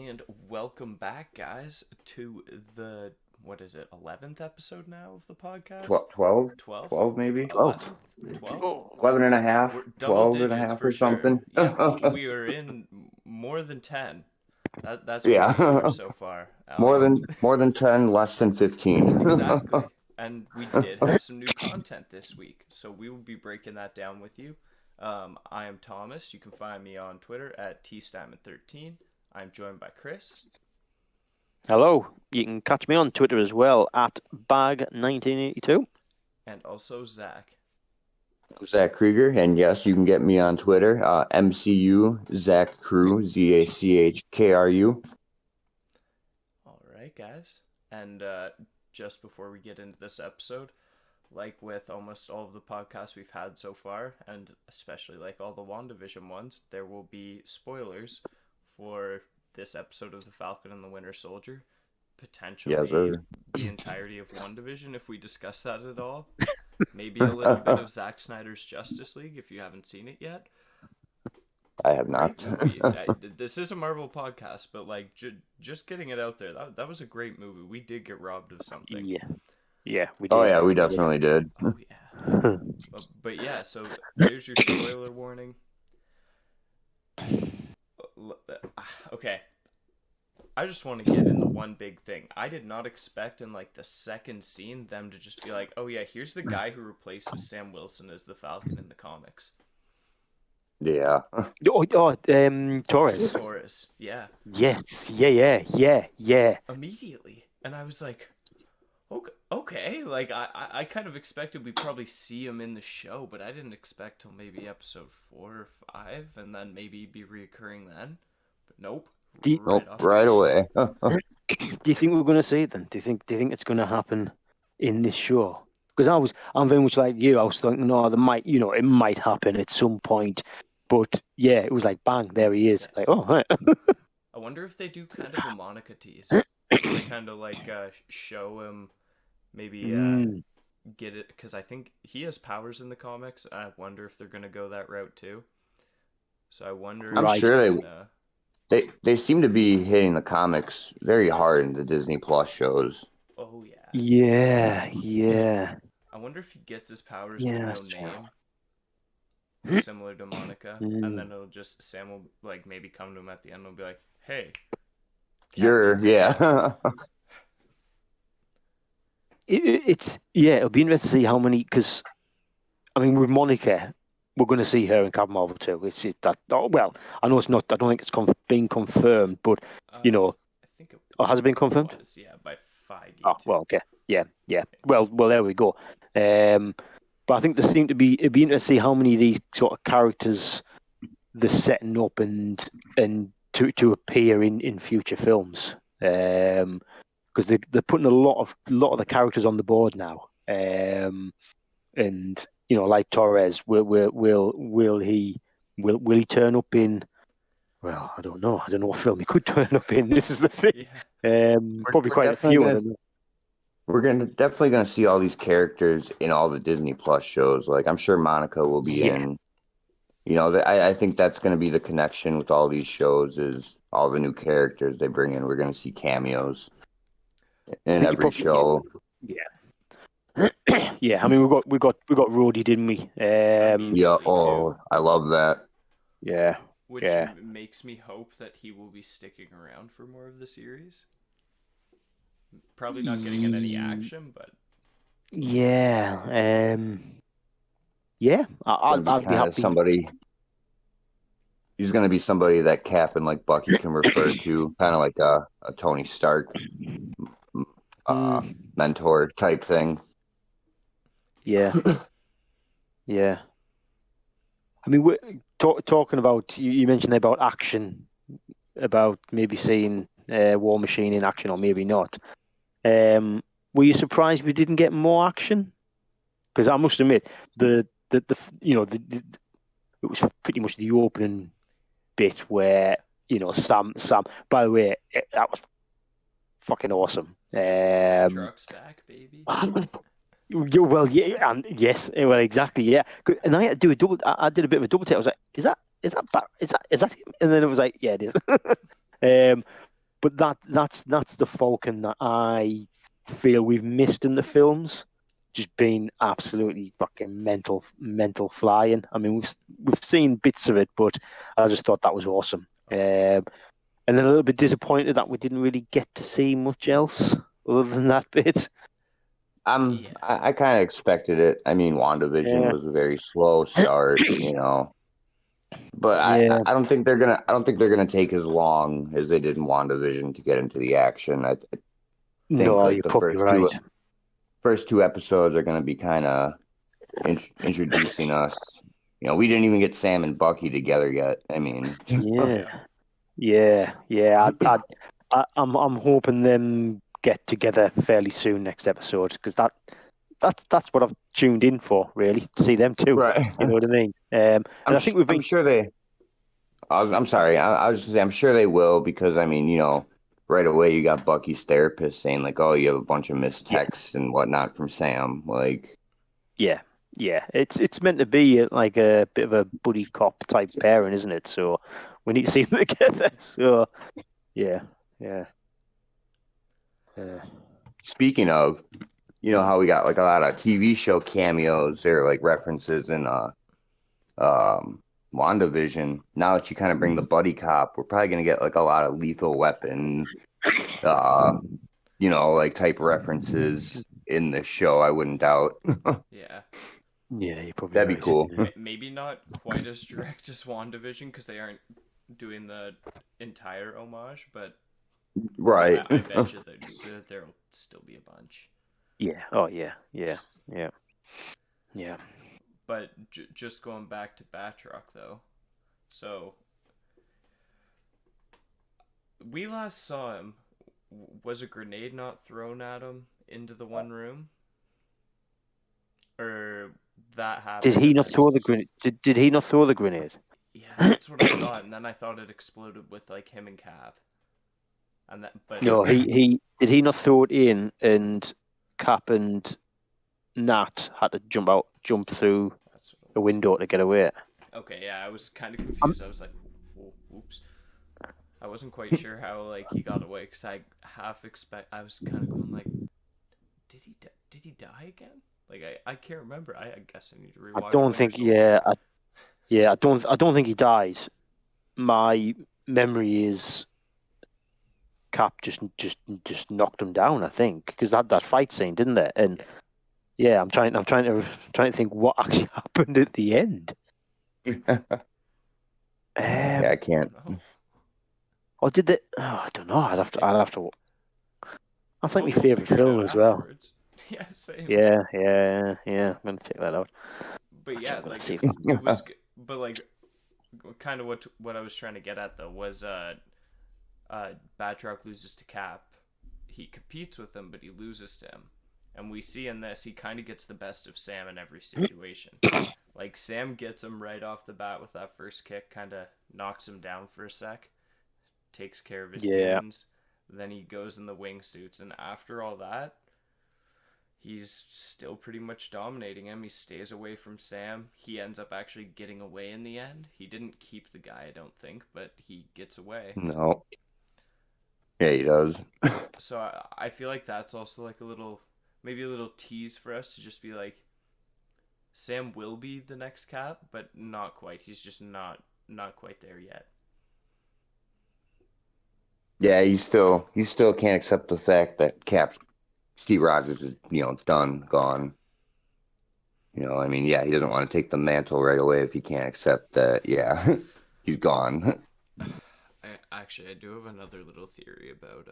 and welcome back, guys, to the, what is it, 11th episode now of the podcast? 12, 12th? 12 maybe? 11th? 12th? 11 and a half, We're double 12 and a digits half for or sure. something. Yeah, we are in more than 10. That's what we Yeah. are so far. More than 10, less than 15. Exactly. And we did have some new content this week, so we will be breaking that down with you. I am Thomas. You can find me on Twitter at tstamon13. I'm joined by Chris. Hello. You can catch me on Twitter as well at bag1982. And also Zach. Zach Krieger, and yes, you can get me on Twitter, MCU Zach Crew, ZACHKRU. All right, guys. And just before we get into this episode, like with almost all of the podcasts we've had so far, and especially like all the WandaVision ones, there will be spoilers for this episode of The Falcon and the Winter Soldier. Potentially the entirety of WandaVision if we discuss that at all. Maybe a little bit of Zack Snyder's Justice League if you haven't seen it yet. I have not. This is a Marvel podcast, but like just getting it out there, that was a great movie. We did get robbed of something. Yeah, we did. Oh yeah, we definitely did. Oh yeah. But yeah, so here's your spoiler warning. Okay. I just want to get in the one big thing. I did not expect in like the second scene them to just be like, oh yeah, here's the guy who replaces Sam Wilson as the Falcon in the comics. Yeah. Torres. Torres, yeah. Yes, yeah. Immediately. And I was like, okay. Like, I kind of expected we'd probably see him in the show, but I didn't expect till maybe episode 4 or 5, and then maybe be reoccurring then. But nope. Right away. Do you think we're going to see it then? Do you think it's going to happen in this show? Because I'm very much like you. I was thinking, no, it might happen at some point. But yeah, it was like bang, there he is. Like, oh, right. I wonder if they do kind of a Monica tease. They kind of like show him, maybe get it, because I think he has powers in the comics. I wonder if they're going to go that route too. So I wonder. I'm sure they seem to be hitting the comics very hard in the Disney Plus shows. Oh yeah. Yeah. I wonder if he gets his powers with no name, similar to Monica, and then Sam will like maybe come to him at the end and be like, "Hey, it'll be interesting to see how many. Because I mean, with Monica, we're going to see her in Captain Marvel too. I know it's not. I don't think it's been confirmed, but I think has it been confirmed? Yeah, by Feige. Oh well, okay, yeah. Well, there we go. But I think it'd be interesting to see how many of these sort of characters they're setting up and to appear in future films. Because they're putting a lot of the characters on the board now. And like Torres, will he turn up in? Well, I don't know. I don't know what film he could turn up in. This is the thing. Yeah. Probably quite a few. We're definitely gonna see all these characters in all the Disney Plus shows. Like I'm sure Monica will be in. I think that's gonna be the connection with all these shows is all the new characters they bring in. We're gonna see cameos in every show. Yeah. Yeah. I mean, we got Rhodey, didn't we? Yeah. Oh, I love that. Yeah. Which makes me hope that he will be sticking around for more of the series. Probably not getting in any action, but yeah, I'll be happy. He's going to be somebody that Cap and like Bucky can refer to, kind of like a Tony Stark mentor type thing. Yeah. I mean, we're talking about you mentioned about action, about maybe seeing War Machine in action or maybe not. Were you surprised we didn't get more action? Because I must admit, it was pretty much the opening bit where Sam. By the way, that was fucking awesome. Truck's back, baby. Well, yeah, and yes, well, exactly, yeah. And I had to do I did a bit of a double take. I was like, is that him? And then it was like, yeah, it is. but that's the Falcon that I feel we've missed in the films. Just being absolutely fucking mental flying. I mean, we've seen bits of it, but I just thought that was awesome. And then a little bit disappointed that we didn't really get to see much else other than that bit. I kind of expected it. I mean, WandaVision Yeah. was a very slow start, but Yeah. I don't think they're gonna take as long as they did in WandaVision to get into the action. I think No, like you're the probably right. first two episodes are gonna be kind of introducing us. We didn't even get Sam and Bucky together yet. I mean, Yeah. I'm hoping them get together fairly soon next episode because that's what I've tuned in for, really, to see them too. right. You know what I mean? And I think we've I'm been. sure they. I'm sorry. I was just saying, I'm sure they will because I mean, right away you got Bucky's therapist saying like, "Oh, you have a bunch of missed Yeah. texts and whatnot from Sam." Like, Yeah. It's meant to be like a bit of a buddy cop type pairing, isn't it? So we need to see them together. So yeah. speaking of, how we got like a lot of TV show cameos or like references in WandaVision. Now that you kind of bring the buddy cop, we're probably gonna get like a lot of Lethal Weapon, uh, like type references in the show. I wouldn't doubt. Yeah. Yeah, you're probably That'd be right. cool. Maybe not quite as direct as WandaVision because they aren't doing the entire homage, but Right. I bet you that there'll still be a bunch. Yeah. Oh yeah. But just going back to Batroc though, so we last saw him. Was a grenade not thrown at him into the one room, or that happened? Did he and not then... throw the grenade? Did he not throw the grenade? Yeah, that's what I thought, and then I thought it exploded with like him and Cap, and that. But No, he did he not throw it in, and Cap and Nat had to jump through a window to get away. Okay, yeah, I was kind of confused. I was like, "Oops." I wasn't quite sure how like he got away because I I was kind of going like, did he die again? Like I can't remember. I guess I need to rewatch. I don't think. Yeah, I don't think he dies. My memory is Cap just knocked him down. I think because that fight scene, didn't there? And yeah, I'm trying to think what actually happened at the end. Yeah, I can't. Or did they? Oh, I don't know. I'd have to. That's like my favorite figure it film out as well. afterwards. Yeah, same. Yeah. I'm gonna check that out. But yeah, Actually, like it was, but like, kind of what I was trying to get at though was Batroc loses to Cap. He competes with him, but he loses to him. And we see in this, he kind of gets the best of Sam in every situation. Like, Sam gets him right off the bat with that first kick, kind of knocks him down for a sec, takes care of his goons. Then he goes in the wingsuits, and after all that, he's still pretty much dominating him. He stays away from Sam. He ends up actually getting away in the end. He didn't keep the guy, I don't think, but he gets away. No. Yeah, he does. So I feel like that's also like maybe a little tease for us to just be like, Sam will be the next Cap, but not quite. He's just not quite there yet. Yeah, you still can't accept the fact that Steve Rogers is, done, gone. I mean, yeah, he doesn't want to take the mantle right away if he can't accept that, yeah, he's gone. I do have another little theory about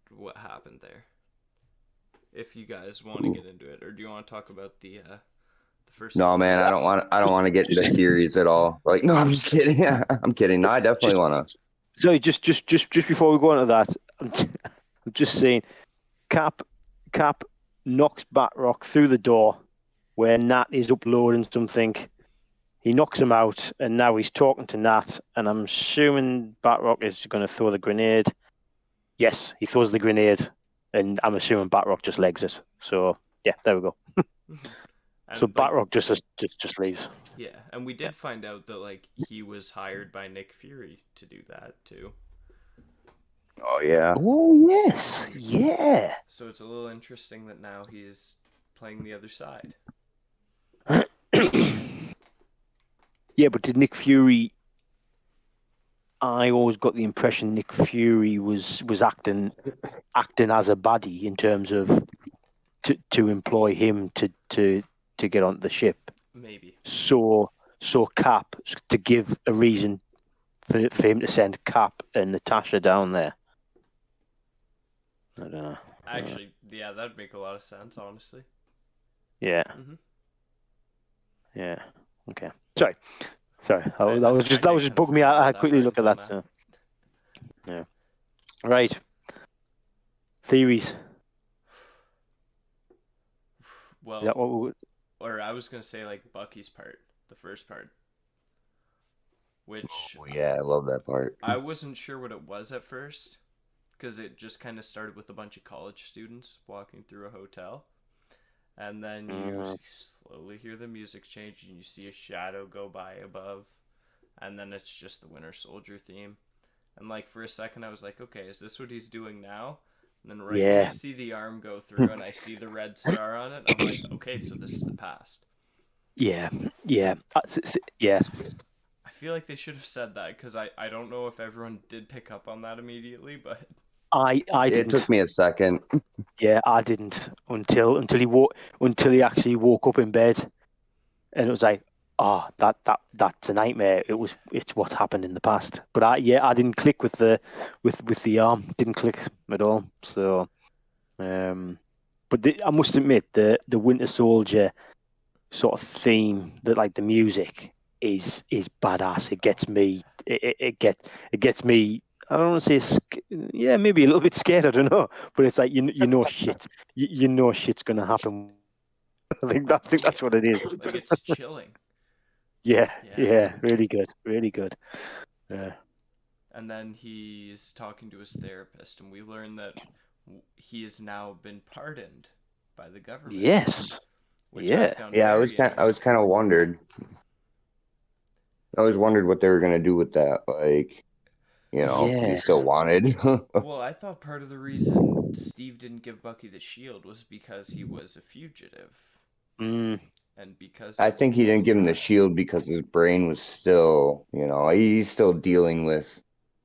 what happened there. If you guys want to get into it, or do you want to talk about the first? No, man, I don't want to get into theories at all. Like, no, I'm just kidding. I'm kidding. No, I definitely want to. Sorry, just before we go on to that, I'm just saying, Cap knocks Batroc through the door where Nat is uploading something. He knocks him out, and now he's talking to Nat, and I'm assuming Batroc is going to throw the grenade. Yes, he throws the grenade, and I'm assuming Batroc just legs it. So yeah, there we go. So Batroc just leaves. Yeah, and we did find out that like he was hired by Nick Fury to do that too. Oh yeah. Oh yes, yeah. So it's a little interesting that now he's playing the other side. Yeah, but did Nick Fury? I always got the impression Nick Fury was acting as a baddie in terms of to employ him to get onto the ship. Maybe. So Cap to give a reason for him to send Cap and Natasha down there. I don't know. Actually, yeah, that'd make a lot of sense, honestly. Yeah. Mm-hmm. Yeah. Okay. Sorry. That I was just did kind of bugged me. forget I about had that quickly part look at until that. now. So. Yeah. Right. Theories. Is Well, that what we... or I was gonna say like Bucky's part, the first part, which Oh yeah, I love that part. I wasn't sure what it was at first, because it just kind of started with a bunch of college students walking through a hotel, and then you slowly hear the music change and you see a shadow go by above, and then it's just the Winter Soldier theme. And like for a second I was like, okay, is this what he's doing now? And then right when you Yeah. see the arm go through and I see the red star on it, I'm like, okay, so this is the past. Yeah. Yeah. Yeah. I feel like they should have said that, because I don't know if everyone did pick up on that immediately, but I It took didn't. me a second. Yeah, I didn't until he actually woke up in bed, and it was like, oh, that's a nightmare. It's what happened in the past. But I didn't click with the arm. Didn't click at all. So, but I must admit the Winter Soldier sort of theme, that like the music is badass. It gets me. It gets me. I don't want to say, yeah, maybe a little bit scared. I don't know, but it's like you know shit. You know shit's gonna happen. I think that's what it is. like it's chilling. Yeah, Yeah. yeah, really good, really good. Yeah, And then he's talking to his therapist, and we learn that he has now been pardoned by the government, yes, which I yeah, found Yeah, very I was interesting. kind of wondered. I always wondered what they were gonna do with that. Like, because he yeah, still wanted. Well, I thought part of the reason Steve didn't give Bucky the shield was because he was a fugitive, mm, and because I of think he all didn't of give him the that. shield because his brain was still, he's still dealing with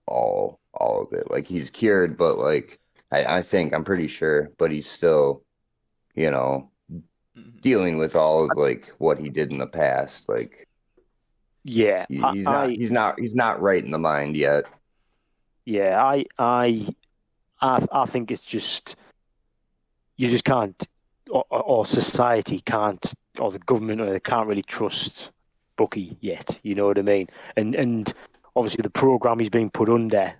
all of it. Like he's cured, but like I'm pretty sure, but he's still, you know, Mhm. dealing with all of like what he did in the past. Like yeah. he's not right in the mind yet. Yeah, I think it's just you just can't, or society can't, or the government, or they can't really trust Bucky yet. You know what I mean? And obviously the program he's being put under,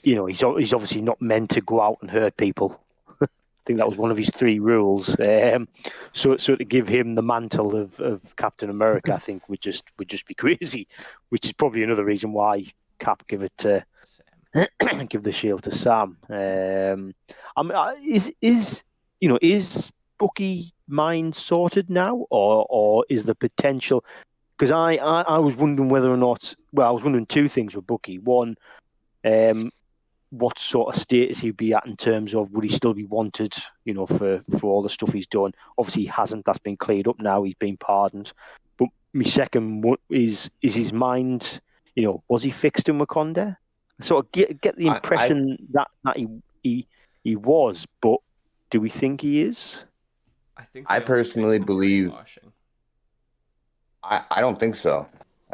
he's obviously not meant to go out and hurt people. I think that Yeah. was one of his three rules. So to give him the mantle of Captain America, I think would just be crazy, which is probably another reason why Cap give it to Sam. give the shield to Sam. Is Bucky mind sorted now, or is the potential? Because I was wondering whether or not. Well, I was wondering two things with Bucky. One, um, what sort of status he'd be at in terms of would he still be wanted, for all the stuff he's done. Obviously, he hasn't. That's been cleared up now. He's been pardoned. But my second is his mind. Was he fixed in Wakanda? I sort of get the I I impression that he was, but do we think he is? I think I they only personally fixed him believe brainwashing. I don't think so.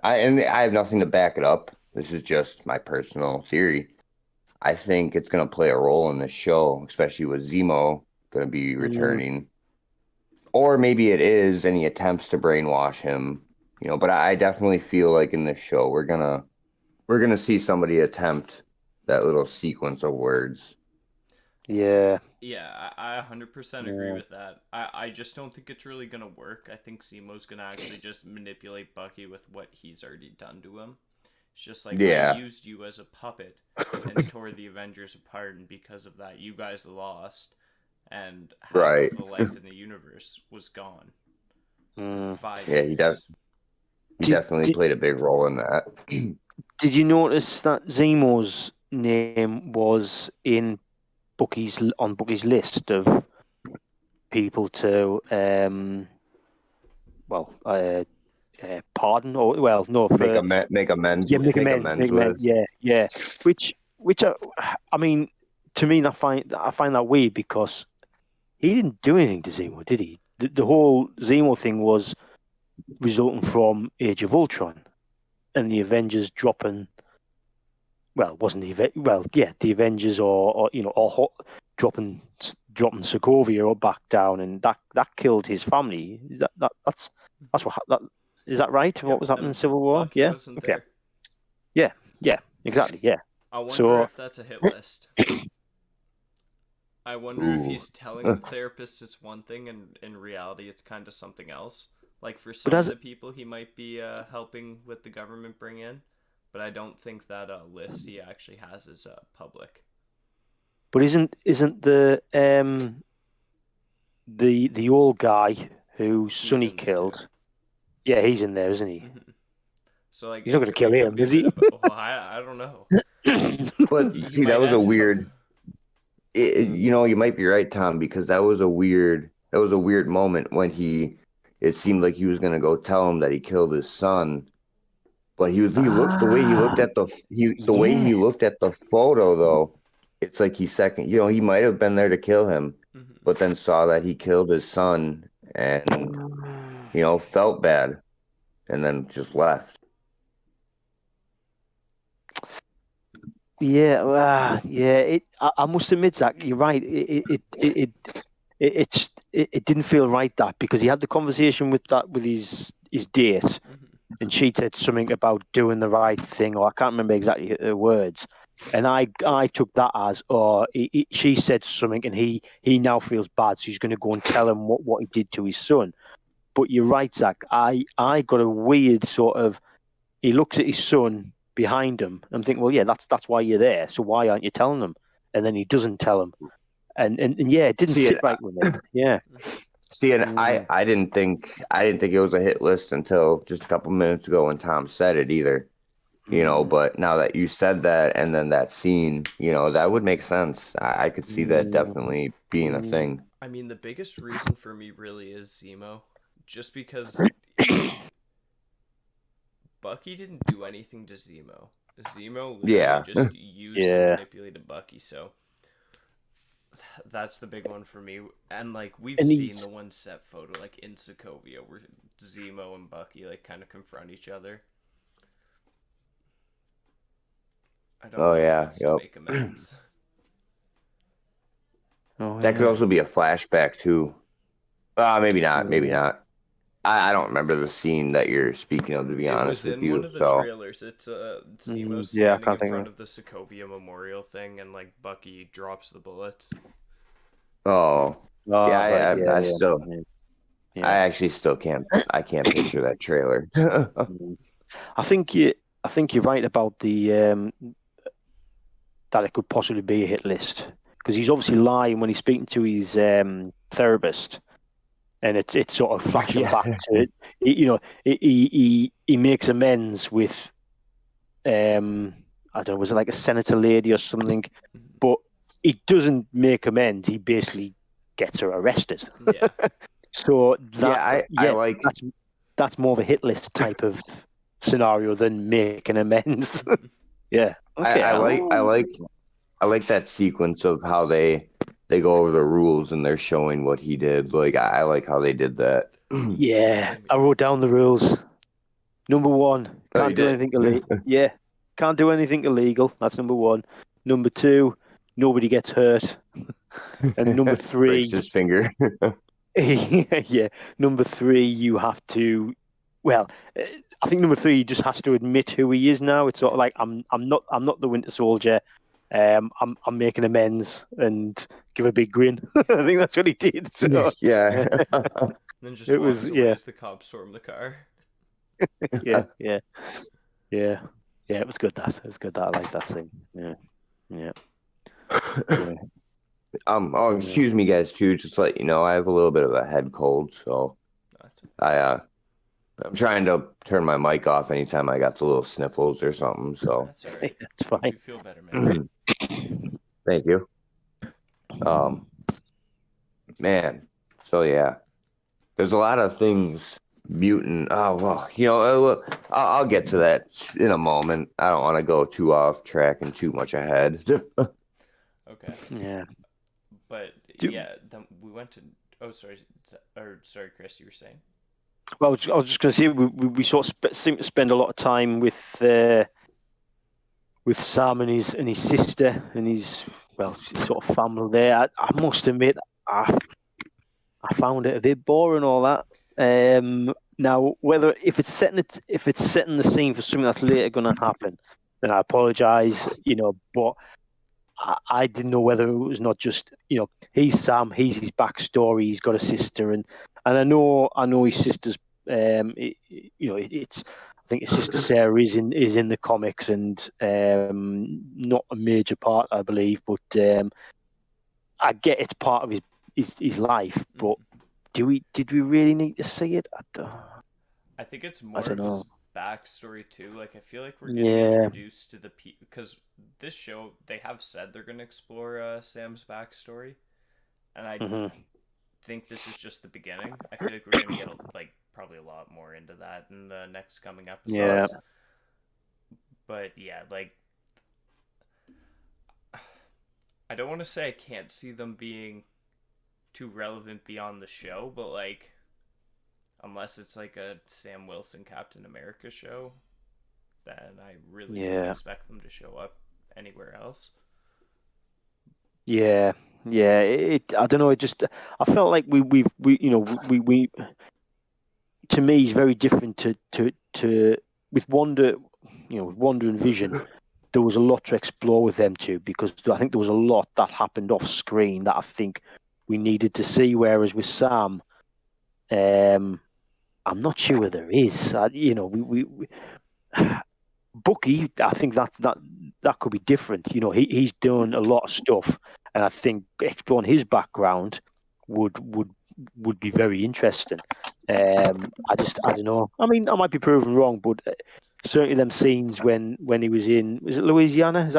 I have nothing to back it up. This is just my personal theory. I think it's going to play a role in this show, especially with Zemo going to be Mm, returning. Or maybe it is, and he attempts to brainwash him. But I definitely feel like in this show we're gonna see somebody attempt that little sequence of words. yeah, Yeah, I 100% agree yeah, with that. I just don't think it's really going to work. I think Zemo's going to actually just manipulate Bucky with what he's already done to him. It's just like, I Yeah, used you as a puppet and tore the Avengers apart, and because of that, you guys lost, and half right. of the life in the universe was gone for mm. 5 Yeah, years. he Did, definitely did played a big role in that. did you notice that Zemo's name was on Bucky's list of people to pardon, or no, Make for make amends. yeah, make Make amends, amends with. yeah. Which I mean, to me, I find that weird because he didn't do anything to Zemo, did he? The whole Zemo thing was resulting from Age of Ultron and the Avengers dropping. Well, it wasn't the Avengers dropping Sokovia or back down, and that killed his family. That's what that is that right? Yep, What was happening in and Civil War? Bucky Yeah. wasn't Okay. there. Yeah. Exactly. Yeah. I wonder So if that's a hit list. I wonder if Ooh. he's telling the therapist it's one thing and in reality it's kind of something else. Like for but some of as the people he might be helping with the government bring in, but I don't think that list he actually has is public. but isn't the old guy who He's Sonny in there too. killed? Yeah, he's in there, isn't he? Mm-hmm. So like He's not going to kill it could him, be a is bit he? of well, I don't know. But He see, that might was a end up. weird. You might be right, Tom, because that was a weird. That was a weird moment when he. It seemed like he was gonna go tell him that he killed his son, but he looked the way he looked Ah, at the way he yeah. looked at the photo though. It's like he second. He might have been there to kill him, Mm-hmm. but then saw that he killed his son and felt bad and then just left. Yeah, yeah. I must admit, Zach, you're right. It didn't feel right that because he had the conversation with his date, Mm-hmm. and she said something about doing the right thing, or I can't remember exactly her words. And I took that as, she said something, and he now feels bad, so he's going to go and tell him what he did to his son. But you're right, Zach. I got a weird sort of. He looks at his son behind him and think, well, yeah, that's why you're there. So why aren't you telling him? And then he doesn't tell him, and yeah, it didn't See sit it. right with me. Yeah. See, and Mm. I didn't think it was a hit list until just a couple minutes ago when Tom said it either. Mm. But now that you said that and then that scene, that would make sense. I could see that Mm. definitely being a Mm. thing. I mean, the biggest reason for me really is Zemo, just because Bucky didn't do anything to Zemo. Zemo literally Yeah. just used and Yeah. manipulated Bucky, so that's the big one for me. And like we've And seen the he's one set photo like in Sokovia where Zemo and Bucky like kind of confront each other. I don't Oh know if yeah. it's to Yep. make amends. oh That could yeah. also be a flashback too. Maybe not. Maybe Yeah. not. I don't remember the scene that you're speaking of, to be It was honest with in one you. of the So, trailers. It's Zemo Yeah, I standing can't in think of front it. of the Sokovia Memorial thing, and like Bucky drops the bullets. oh yeah, Oh, right. Yeah, yeah. I Yeah. actually still can't. I can't picture that trailer. Mm. I think you. I think you're right about the that it could possibly be a hit list because he's obviously lying when he's speaking to his therapist, and it's sort of flashing Yeah. back to he makes amends with I don't know, was it like a senator lady or something, but he doesn't make amends. He basically gets her arrested. Yeah. So Yeah, I like that's more of a hit list type of scenario than making amends. Yeah. Okay. I like I like I like that sequence of how they go over the rules and they're showing what he did. Like I like how they did that. Yeah. Same I here. wrote down the rules. Number one, Oh, you can't do did? anything illegal. Yeah. Can't do anything illegal. That's number one. Number two, nobody gets hurt. And number Breaks three, his finger. yeah. Number three, you have to. Well, I think number three, he just has to admit who he is now. It's sort of Yeah. like I'm not the Winter Soldier. I'm making amends and give a big grin. I think that's what he did. So Yeah. And then just it was walks away yeah, as the cops storm the car. yeah, yeah, yeah, yeah. It was good. It was good. I like that scene. Yeah, yeah, yeah. Yeah. Excuse me guys too, just to let you know, I have a little bit of a head cold, so That's I I'm trying to turn my mic off anytime I got the little sniffles or something. So, That's all right. It's Hope fine. you feel better, man. thank you. Man. So yeah, there's a lot of things mutant. Oh well, I'll get to that in a moment. I don't want to go too off track and too much ahead. Okay. Yeah. But Do, yeah, then we went to. Oh, sorry. Sorry, Chris. You were saying. well, I was just going to say we sort of seem to spend a lot of time with Sam and his sister and his sort of family there. I must admit, I found it a bit boring all that. Now, whether if it's setting the scene for something that's later going to happen, then I apologise. But I didn't know whether it was not just he's Sam, he's his backstory, he's got a sister, and I know his sister's it's I think his sister Sarah is in the comics and not a major part I believe, but I get it's part of his life, but did we really need to see it? I think it's I more don't of his know. backstory too. Like I feel like we're getting Yeah. introduced to the people because this show they have said they're going to explore Sam's backstory, and I Hmm. think this is just the beginning. I feel like we're going to get probably a lot more into that in the next coming Yeah. episodes. But yeah, like I don't want to say I can't see them being too relevant beyond the show, but like unless it's like a Sam Wilson Captain America show, then I really don't Yeah. expect them to show up anywhere else. Yeah. Yeah. I don't know. It just I felt like we to me is very different to with Wonder, with Wonder and Vision. There was a lot to explore with them too because I think there was a lot that happened off screen that I think we needed to see. Whereas with Sam, um, I'm not sure there is. We Bucky, I think that could be different. He's done a lot of stuff, and I think exploring his background would be very interesting. I don't know. I mean, I might be proven wrong, but certainly them scenes when he was it Louisiana?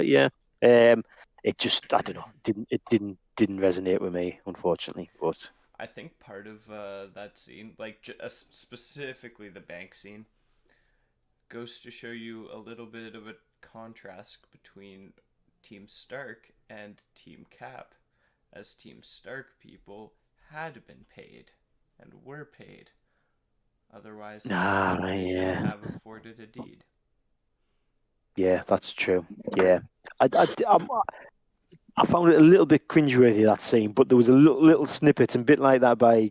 Yeah. Um, it just I don't know. Didn't resonate with me, unfortunately. But I think part of that scene, like specifically the bank scene, goes to show you a little bit of a contrast between Team Stark and Team Cap, as Team Stark people had been paid and were paid. Otherwise, how could Vision yeah. have afforded a deed? Yeah, that's true. Yeah, I found it a little bit cringeworthy that scene, but there was a little snippet and bit like that by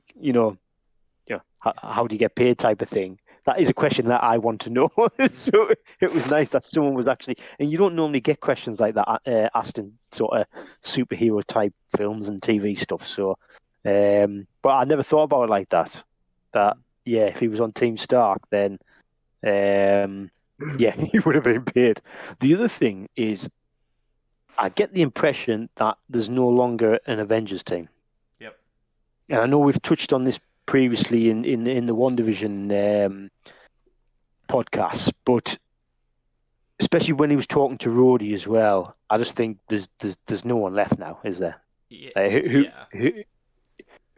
how do you get paid type of thing. That is a question that I want to know. So it was nice that someone was actually, and you don't normally get questions like that asked in sort of superhero type films and TV stuff. So, but I never thought about it like that. That yeah, if he was on Team Stark, then yeah, he would have been paid. The other thing is, I get the impression that there's no longer an Avengers team. Yep. And I know we've touched on this previously in the One Division podcast, but especially when he was talking to Rhodey as well, I just think there's no one left now, is there? Yeah.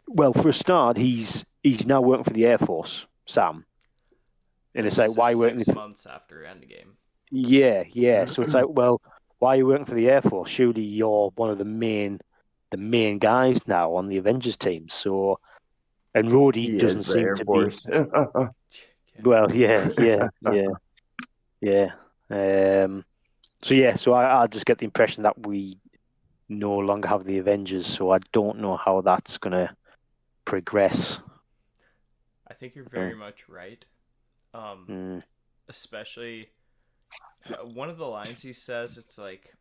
Well, for a start, he's now working for the Air Force, Sam. And And it's like, this is why are you working? 6 months after Endgame. Yeah. So it's like, well, why are you working for the Air Force? Surely you're one of the main guys now on the Avengers team. So, and Rhodey He doesn't is the seem Air to be. Force. Well, yeah. So yeah, so I just get the impression that we no longer have the Avengers. So I don't know how that's gonna progress. I think you're very Oh. much right. Um, Mm, especially one of the lines he says, it's like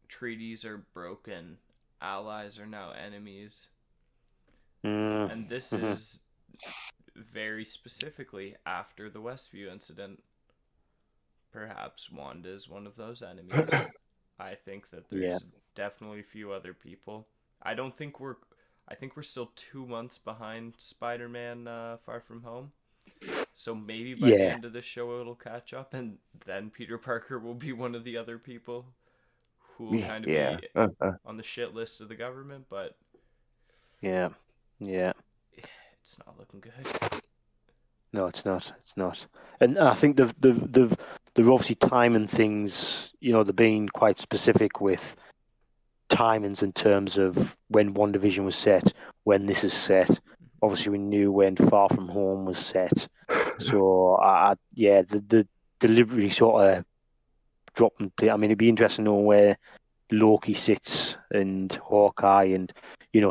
treaties are broken, allies are now enemies, mm, and this mhm. is very specifically after the Westview incident. Perhaps Wanda is one of those enemies. I think that Yeah. there's definitely a few other people. I don't think we're. I think we're still 2 months behind Spider-Man Far From Home. So maybe by the Yeah, end of the show it'll catch up, and then Peter Parker will be one of the other people who will kind of Yeah. be on the shit list of the government, but yeah, yeah. it's not looking good. No, it's not. It's not. And I think they're obviously timing things. They're being quite specific with timings in terms of when One Division was set, when this is set. Obviously, we knew when Far From Home was set. So, yeah, the delivery sort of dropped and play. I mean, it'd be interesting to know where Loki sits and Hawkeye and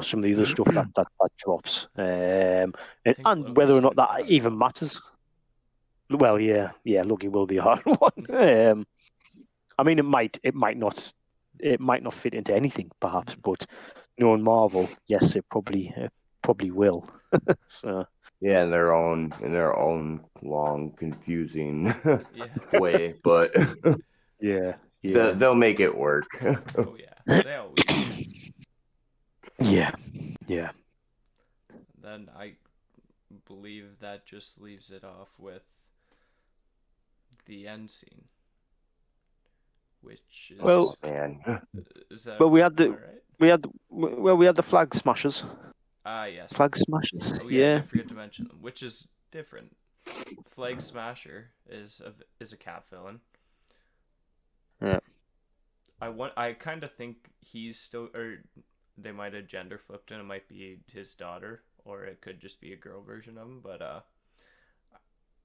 some of the other stuff that drops, I think and whether Loki's or gonna not be that hard. even matters. Well, yeah, Loki will be a hard one. I mean, it might not fit into anything, perhaps, but knowing Marvel, yes, it probably will. So Yeah, in their own long, confusing Yeah. way, but yeah, yeah, they'll make it work. Oh yeah. They always do. yeah, yeah. Then I believe that just leaves it off with the end scene, which Well, Man. is that well, am I right? we had the flag smashers. Ah yes. Flag smashers. Oh yeah, I Yeah, did forget to mention them, which is different. Flag Smasher is a cat villain. yeah. I kind of think he's still, or they might have gender flipped and it might be his daughter, or it could just be a girl version of him. But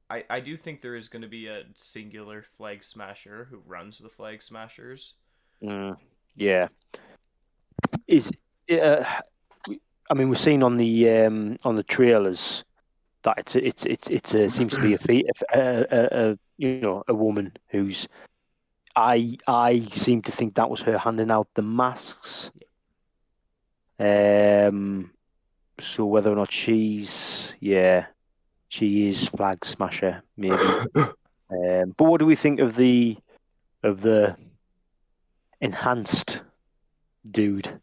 I do think there is going to be a singular Flag Smasher who runs the Flag Smashers. Mm, yeah. Is uh, I mean, we're seeing on the trailers that it seems to be a woman who's I seem to think that was her handing out the masks. So whether or not she is Flag Smasher maybe. But what do we think of the enhanced dude?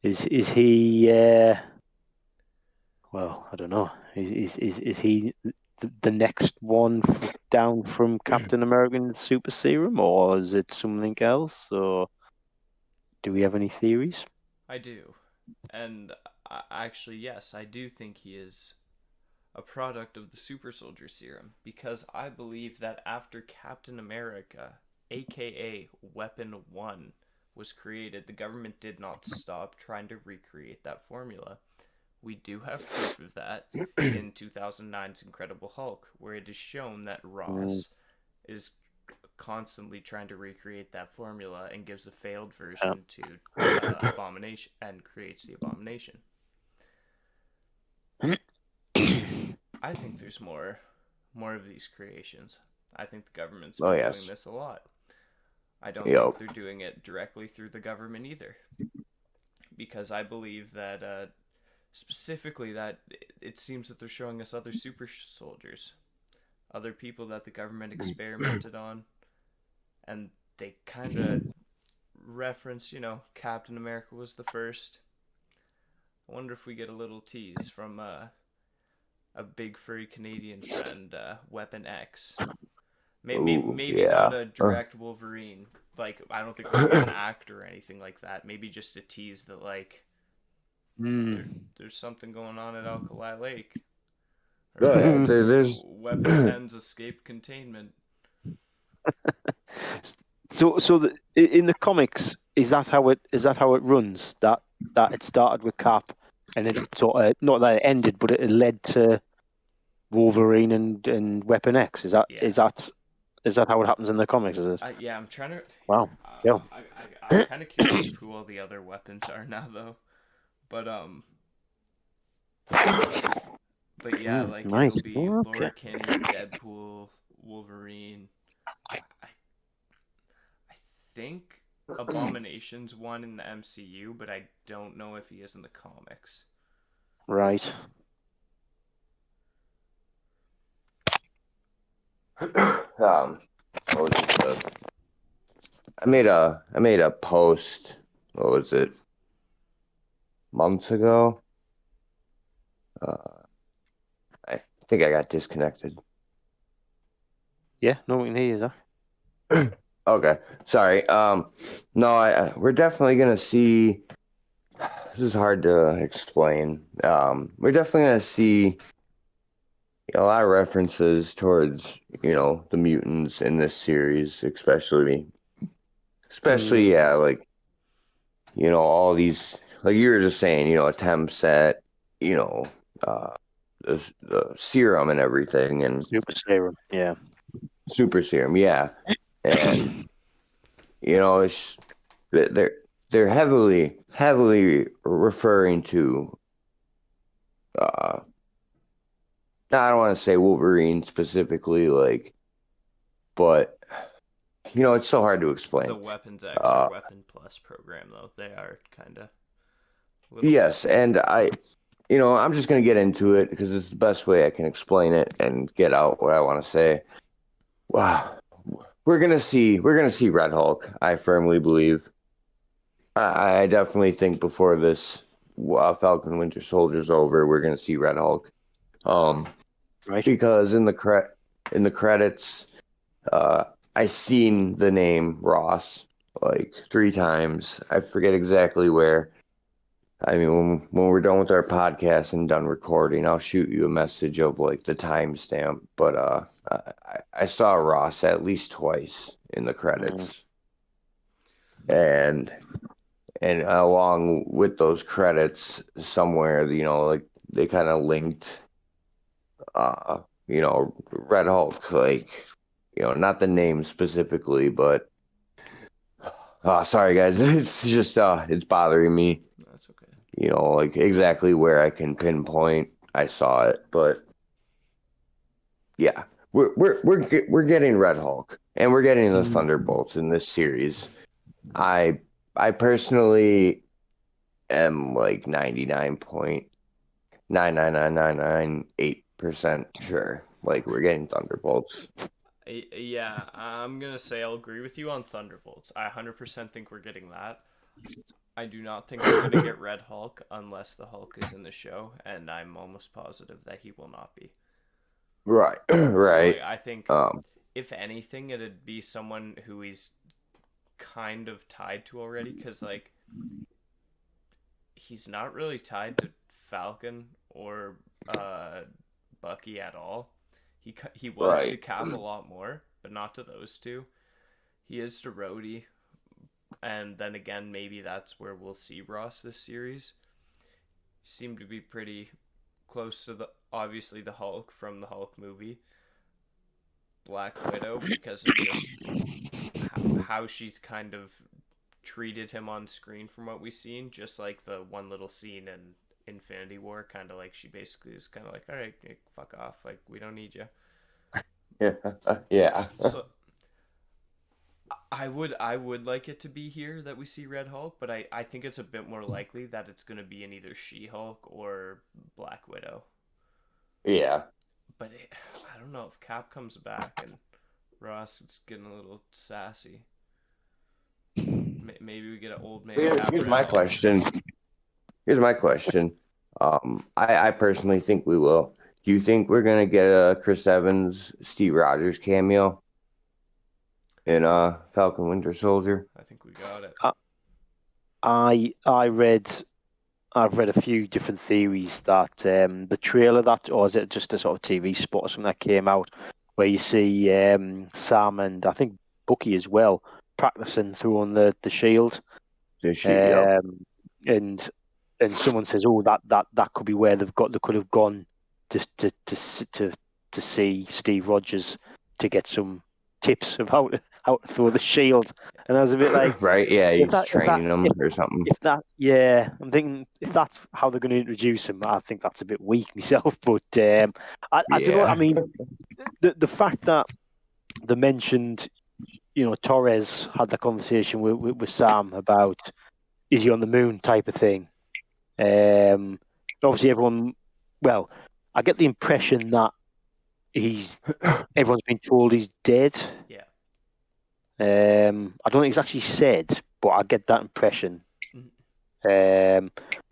Is he? Well, I don't know. Is he the next one down from Captain American Super Serum, or is it something else? Or do we have any theories? I do, and actually yes, I do think he is a product of the super soldier serum because I believe that after Captain America, aka Weapon 1, was created, the government did not stop trying to recreate that formula. We do have proof of that in 2009's Incredible Hulk, where it is shown that Mm, Ross is constantly trying to recreate that formula and gives a failed yeah. version to Abomination and creates the Abomination. I think there's more of these creations. I think the government's Oh been doing yes. this a lot. I don't think Yep. they're doing it directly through the government either, because I believe that specifically that it seems that they're showing us other super soldiers, other people that the government experimented on, and they kind of reference, Captain America was the first. I wonder if we get a little tease from a big furry Canadian friend, Weapon X. Ooh, Maybe not yeah. a direct Wolverine. Like, I don't think we'll get an actor or anything like that. Maybe just a tease that, like, there's something going on at Alkali Lake. Or, Yeah, like, there's Weapon 10's escape containment. In the comics, is that how it runs? That it started with Cap, and it sort of not that it ended, but it led to Wolverine and Weapon X. Is that Yeah. is that is that how it happens in the comics? Is it? Yeah, I'm trying to. Here. Wow. Yeah. I'm kind of curious of who all the other weapons are now, though. But, yeah, like, it'll Nice. be Oh, okay. Laura Kinney, Deadpool, Wolverine. I think Abomination's one in the MCU, but I don't know if he is in the comics. Right. what was it? I made a post. What was it? months ago. I think I got disconnected. Yeah, no one can hear you, Zach. Okay, sorry. No, we're definitely gonna see. This is hard to explain. We're definitely gonna see a lot of references towards, the mutants in this series, especially, yeah, like, all these, like you were just saying, attempts at, you know, uh, the serum and everything, and Super serum, yeah. super serum, yeah, and it's they're heavily referring to. Uh, I don't want to say Wolverine specifically, like, but it's so hard to explain. The Weapons X or Weapon Plus program, though, they are kind of. Yes, and I'm just gonna get into it because it's the best way I can explain it and get out what I want to say. Wow, we're gonna see Red Hulk. I firmly believe. I definitely think before this Falcon Winter Soldier's over, we're gonna see Red Hulk. Right. Because in the credits, I seen the name Ross like 3 times. I forget exactly where. I mean, when we're done with our podcast and done recording, I'll shoot you a message of like the timestamp. But I saw Ross at least twice in the credits, and along with those credits, somewhere, like they kind of linked, Red Hulk, like, not the name specifically, but sorry guys, it's just it's bothering me. That's okay. Like exactly where I can pinpoint I saw it, but yeah, we're getting Red Hulk and we're getting the Thunderbolts in this series. I personally am like 99.99998% sure like we're getting Thunderbolts. Yeah, I'm gonna say I'll agree with you on Thunderbolts. I 100% think we're getting that. I do not think we're gonna get Red Hulk unless the Hulk is in the show, and I'm almost positive that he will not be. Right, So right. like, I think if anything, it'd be someone who he's kind of tied to already, because like he's not really tied to Falcon or Bucky at all. He was to Right. Cap a lot more, but not to those two. He is to Rhodey, and then again, maybe that's where we'll see Ross this series. He seemed to be pretty close to obviously the Hulk from the Hulk movie, Black Widow, because of just how she's kind of treated him on screen from what we've seen. Just like the one little scene in Infinity War, kind of like she basically is kind of like, all right, fuck off, like we don't need you. Yeah. So I would like it to be here that we see Red Hulk, but I think it's a bit more likely that it's going to be in either She-Hulk or Black Widow. Yeah. But I don't know if Cap comes back and Ross is getting a little sassy. Maybe we get an old man. Here's my question. I personally think we will. Do you think we're gonna get a Chris Evans, Steve Rogers cameo in Falcon Winter Soldier? I think we got it. I've read a few different theories that the trailer or is it just a sort of TV spot or something that came out where you see Sam and I think Bucky as well practicing throwing the shield. Yep. And someone says, "Oh, that could be where they could have gone to see Steve Rogers to get some tips of how to throw the shield." And I was a bit like, right, yeah, he's training them or something. I'm thinking if that's how they're going to introduce him, I think that's a bit weak myself. But I don't know. I mean, the fact that they mentioned, Torres had that conversation with Sam about is he on the moon type of thing. Obviously, I get the impression that everyone's been told he's dead. Yeah. I don't think it's actually said, but I get that impression.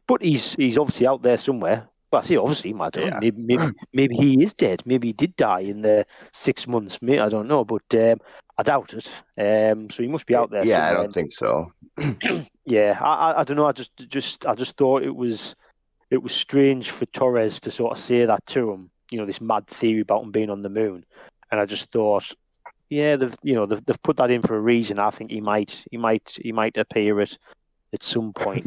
but he's obviously out there somewhere. Well, I say obviously, I don't know. Yeah. Maybe he is dead. Maybe he did die in the 6 months. I don't know, but I doubt it. So he must be out there Yeah, I somewhere. don't think so. Yeah, I don't know. I just thought it was strange for Torres to sort of say that to him. This mad theory about him being on the moon, and I just thought, yeah, they've put that in for a reason. I think he might appear at some point.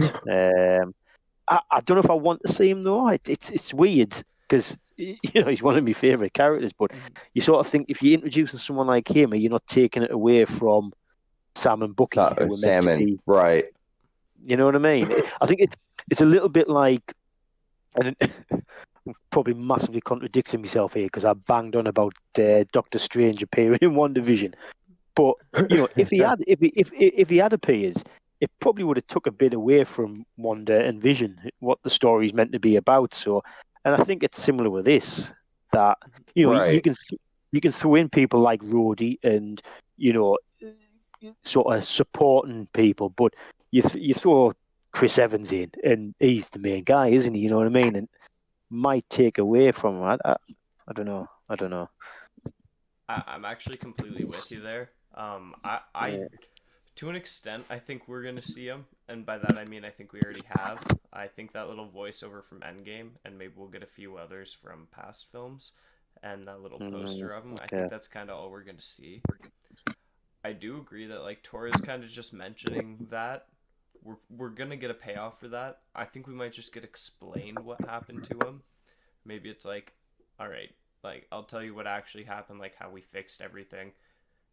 I don't know if I want to see him though. It's weird because he's one of my favorite characters, but you sort of think if you're introducing someone like him, you're not taking it away from Sam and Bucky, who were meant to Salmon, be. right? You know what I mean? I think it's a little bit like, and I'm probably massively contradicting myself here because I banged on about Doctor Strange appearing in WandaVision. But if he had appeared, it probably would have took a bit away from Wanda and Vision, what the story's meant to be about. So, and I think it's similar with this. That Right. you can throw in people like Rhodey and sort of supporting people, but you throw Chris Evans in, and he's the main guy, isn't he? You know what I mean? And might take away from him. I don't know. I don't know. I'm actually completely with you there. I Yeah. to an extent, I think we're gonna see him, and by that I mean I think we already have. I think that little voiceover from Endgame, and maybe we'll get a few others from past films, and that little poster of him. I Okay. think that's kind of all we're gonna see. I do agree that like Torres kind of just mentioning that we're gonna get a payoff for that. I think we might just get explained what happened to him. Maybe it's like, all right, like I'll tell you what actually happened, like how we fixed everything,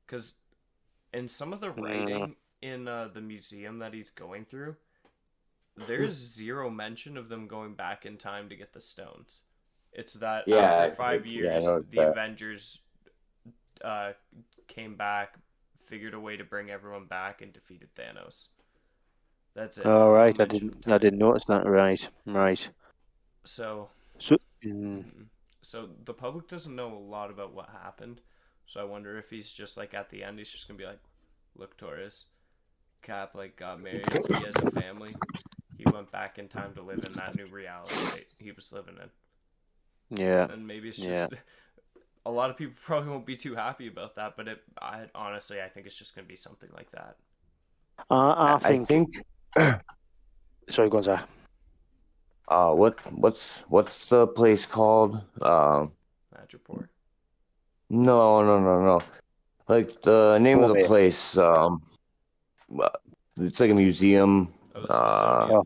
because in some of the writing in the museum that he's going through, there's zero mention of them going back in time to get the stones. It's that after 5 years, I noticed the that. Avengers uh, came back, figured a way to bring everyone back, and defeated Thanos. That's it. All No right. mention of I time. didn't notice that. Right. Right. So, So. so the public doesn't know a lot about what happened. So I wonder if he's just like at the end, he's just gonna be like, "Look, Torres, Cap like got married. He has a family. He went back in time to live in that new reality that he was living in." Yeah. And maybe it's just Yeah. a lot of people probably won't be too happy about that, but I honestly I think it's just gonna be something like that. I I think. think. Sorry, go on, Zach. What's the place called? Madripoor. No. Like the name of the Over. place. It's like a museum. Oh, the Smithsonian. Oh,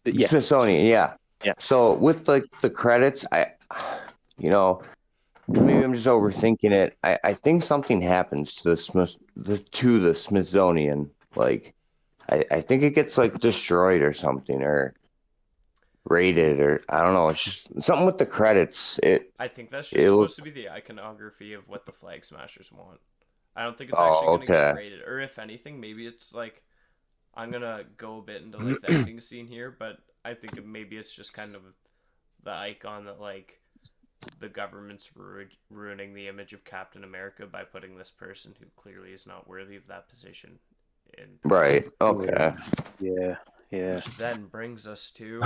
yeah. Smithsonian. Yeah. Yeah. So with like the credits, maybe I'm just overthinking it. I think something happens to the Smithsonian. Like, I think it gets like destroyed or something, or rated, or I don't know. It's just something with the credits. I think that's just supposed to be the iconography of what the Flag Smashers want. I don't think it's actually Oh, gonna get okay. rated, or if anything, maybe it's like I'm gonna go a bit into like the ending scene here, but I think maybe it's just kind of the icon that like the government's ruining the image of Captain America by putting this person who clearly is not worthy of that position in power. Right. Okay. Yeah. Yeah. Which then brings us to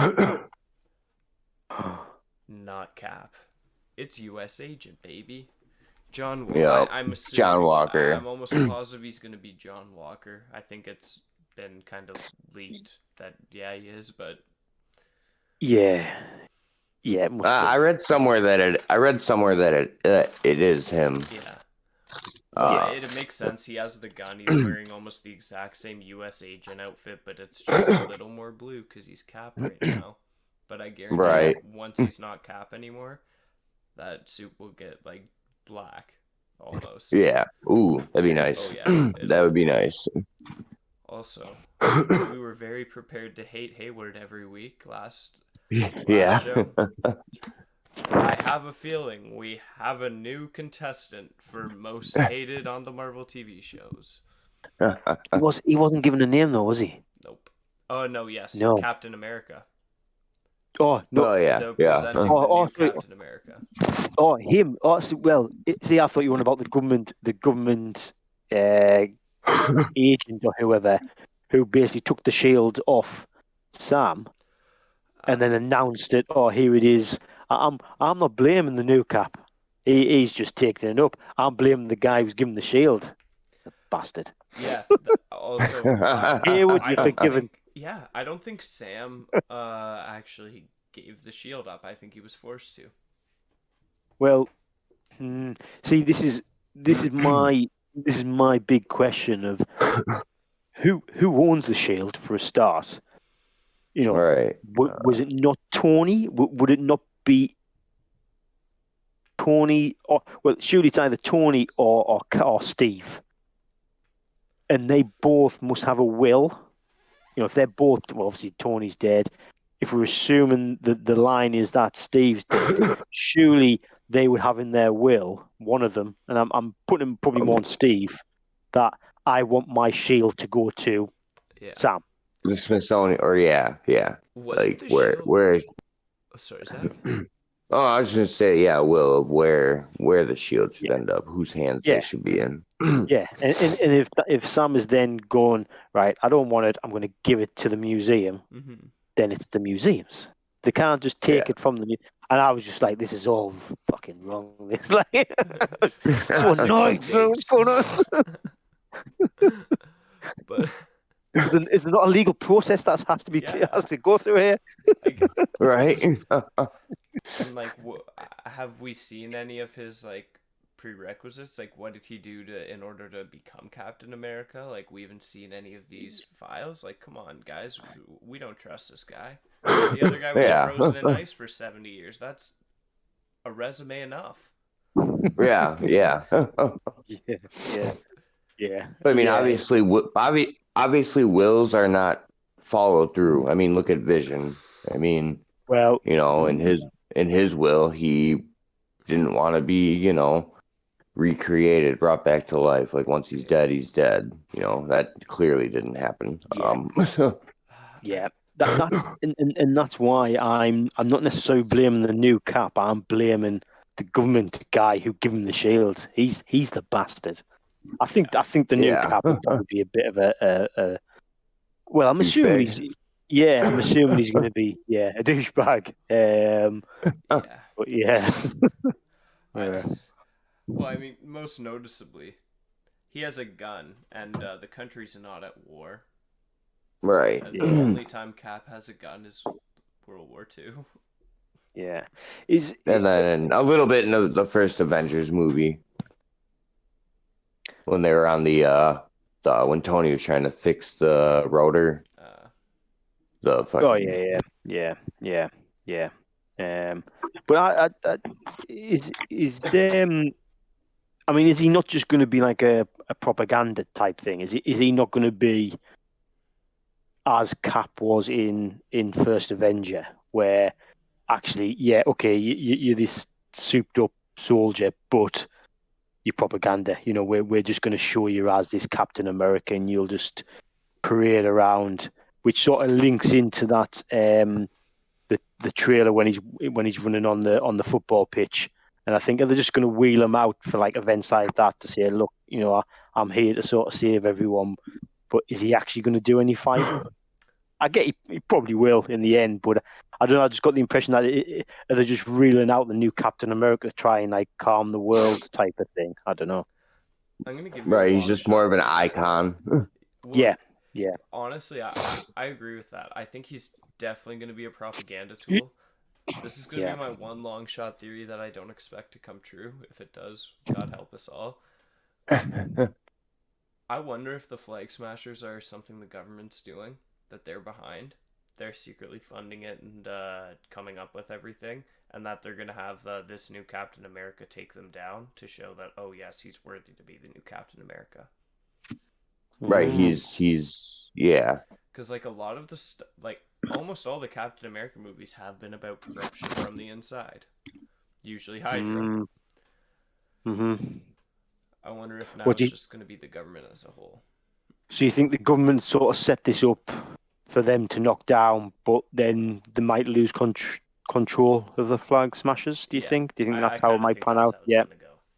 not Cap. It's U.S. Agent, baby. John. Yeah. I'm assuming. John Walker. I'm almost positive he's gonna be John Walker. I think it's been kind of leaked that yeah he is, but Yeah. Yeah. It must be. I read somewhere that it is him. yeah. Yeah. It makes sense. He has the gun. He's wearing almost the exact same U.S. agent outfit, but it's just a little more blue because he's Cap right now. But I guarantee Right. once he's not Cap anymore, that suit will get like black almost. Yeah. Ooh, that'd be nice. Oh yeah. That would be nice. Also, we were very prepared to hate Hayward every week last Yeah. show. I have a feeling we have a new contestant for most hated on the Marvel TV shows. He wasn't given a name though, was he? Nope. Oh no, yes, No. Captain America. Oh no. Oh yeah. They're Yeah. presenting the new Captain America. Oh, him. Oh, well, see, I thought you were on about the government agent or whoever, who basically took the shield off Sam. and then announced it. Oh, here it is. I'm not blaming the new Cap. He's just taking it up. I'm blaming the guy who's giving the shield. The bastard. Yeah. Also, Here would I you don't forgiven? think. Yeah, I don't think Sam actually gave the shield up. I think he was forced to. Well, see, this is my big question of who owns the shield for a start. You know, Right. was it not Tony? Would it not be Tony? Or well, surely it's either Tony or Steve, and they both must have a will. You know, if they're both, well, obviously Tony's dead. If we're assuming that the line is that Steve's dead, surely they would have in their will, one of them, and I'm putting probably more on Steve, that I want my shield to go to Yeah. Sam. The Smithsonian, or yeah. Wasn't Like the shield? where? Oh, sorry, Zach. Oh, I was gonna say, yeah, Will, of where the shield should end up, whose hands Yeah. they should be in. Yeah, and if Sam is then going, right, I don't want it, I'm going to give it to the museum, then it's the museums. They can't just take it from the museum. And I was just like, this is all fucking wrong. It's like, so Classic annoyed. What's states. going on? But Is there not a legal process that has to be has to go through here? Right. And like, have we seen any of his like prerequisites? Like, what did he do in order to become Captain America? Like, we haven't seen any of these files. Like, come on, guys, we don't trust this guy. The other guy was frozen in ice for 70 years. That's a resume enough. Yeah. Yeah. But I mean, obviously, wills are not followed through. I mean, look at Vision. I mean, well, you know, in his will, he didn't want to be, recreated, brought back to life. Like once he's dead, he's dead. You know, that clearly didn't happen. Yeah. And that's why I'm not necessarily blaming the new Cap. I'm blaming the government guy who gave him the shield. He's the bastard. I think the new Cap will probably be a bit of a well, I'm assuming I'm assuming he's going to be a douchebag. But yeah. Well, I mean, most noticeably, he has a gun, and the country's not at war. Right. And the only time Cap has a gun is World War II. Yeah. And then a little bit in the first Avengers movie, when they were on when Tony was trying to fix the rotor. The fucking... Oh yeah. But I I mean, is he not just going to be like a propaganda type thing? Is he not going to be as Cap was in First Avenger, where actually, you're this souped up soldier, but you're propaganda. You know, we're just going to show you as this Captain America, and you'll just parade around, which sort of links into that the trailer when he's running on the football pitch. And I think they're just going to wheel him out for like events like that to say, look, you know, I'm here to sort of save everyone. But is he actually going to do any fighting? I get he probably will in the end, but I don't know. I just got the impression that they're just reeling out the new Captain America to try and like calm the world type of thing. I don't know. I'm gonna give you right. He's just more of an icon. Well, yeah. Honestly, I agree with that. I think he's definitely going to be a propaganda tool. This is going to be my one long shot theory that I don't expect to come true. If it does, God help us all. I wonder if the Flag Smashers are something the government's doing, that they're behind. They're secretly funding it and coming up with everything, and that they're going to have this new Captain America take them down to show that, oh yes, he's worthy to be the new Captain America. Right, he's because like a lot of the like almost all the Captain America movies have been about corruption from the inside, usually Hydra. I wonder if now it's just going to be the government as a whole. So you think the government sort of set this up for them to knock down, but then they might lose control of the Flag Smashers? Do you think that's how it might pan out? Yeah.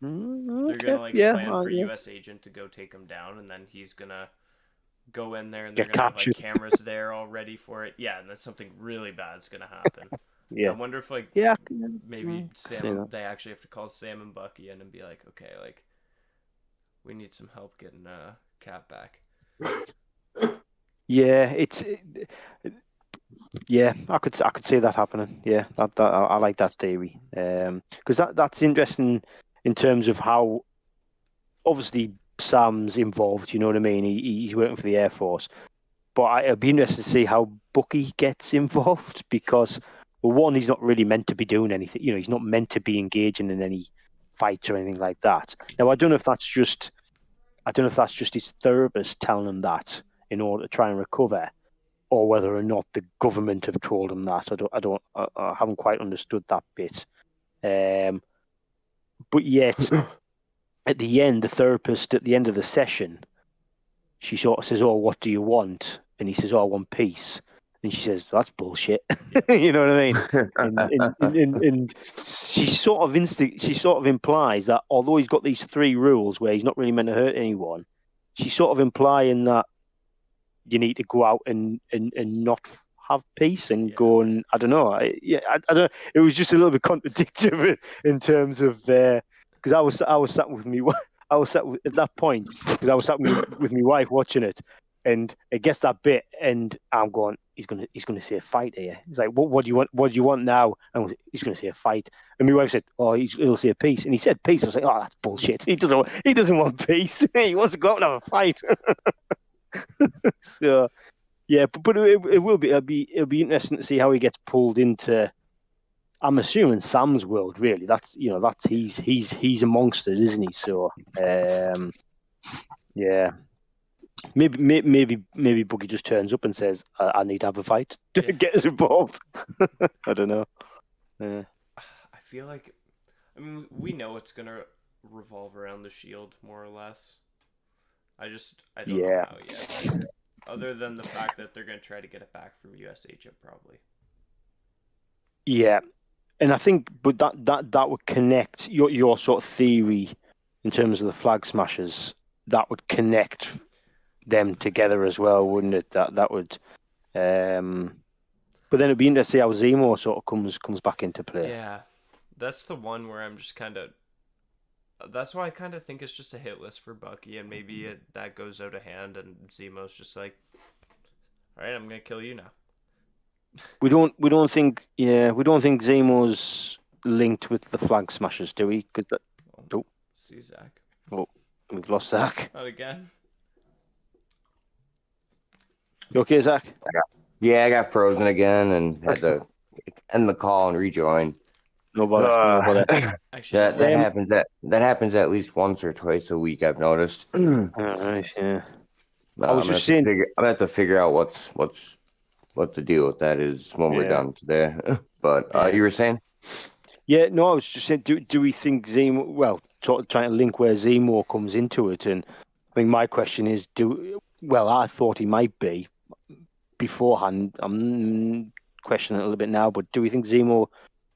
They're gonna plan for US Agent to go take him down, and then he's gonna go in there and they're Get gonna have like captured. cameras there all ready for it. Yeah, and then something really bad's gonna happen. I Yeah. wonder if like Yeah. maybe See that. they actually have to call Sam and Bucky in and be like, okay, like we need some help getting Cap back. Yeah, yeah, I could see that happening. Yeah, I like that theory. Because that's interesting in terms of how obviously Sam's involved. You know what I mean? He's working for the Air Force, but it'd be interesting to see how Bucky gets involved because, well, one, he's not really meant to be doing anything. You know, he's not meant to be engaging in any fights or anything like that. Now, I don't know if that's just his therapist telling him that in order to try and recover, or whether or not the government have told him that. I haven't quite understood that bit. But yet, at the end, the therapist at the end of the session, she sort of says, "Oh, what do you want?" And he says, "Oh, I want peace." And she says, "That's bullshit." You know what I mean? And she sort of implies that although he's got these 3 rules where he's not really meant to hurt anyone, she's sort of implying that you need to go out and not have peace and go and I don't know. I don't. It was just a little bit contradictory in terms of because I was sat with me. I was sat at that point because I was sat with my wife watching it, and it gets that bit, and I'm going. He's gonna say a fight here. He's like, what do you want? What do you want now? And he's gonna say a fight. And my wife said, "Oh, he'll say a peace." And he said peace. I was like, "Oh, that's bullshit. He doesn't want peace. He wants to go out and have a fight." So yeah, but it will be it'll be interesting to see how he gets pulled into. I'm assuming Sam's world. Really, that's he's amongst it, isn't he? So yeah, maybe Buggy just turns up and says, "I need to have a fight to get us involved." I don't know. Yeah. I feel like, I mean, we know it's gonna revolve around the Shield more or less. I don't know how yet. Like, other than the fact that they're gonna try to get it back from US agent probably. Yeah, and I think, but that would connect your sort of theory in terms of the flag smashers. That would connect them together as well, wouldn't it? That would. But then it'd be interesting to see how Zemo sort of comes back into play. Yeah, that's the one where I'm just kind of. That's why I kind of think it's just a hit list for Bucky, and maybe that goes out of hand, and Zemo's just like, "All right, I'm gonna kill you now." We don't think Zemo's linked with the flag smashers, do we? Because oh, see Zach. Oh, we've lost Zach. Not again. You okay, Zach? I got frozen again and had to end the call and rejoin. No bother. Actually, that happens at least once or twice a week. I've noticed. Right, yeah. I was just saying. I'm gonna have to figure out what the deal with that is when we're done today. But you were saying? Yeah, no, I was just saying. Do we think Zemo? Well, sort of trying to link where Zemo comes into it, and I think my question is, I thought he might be beforehand. I'm questioning it a little bit now, but do we think Zemo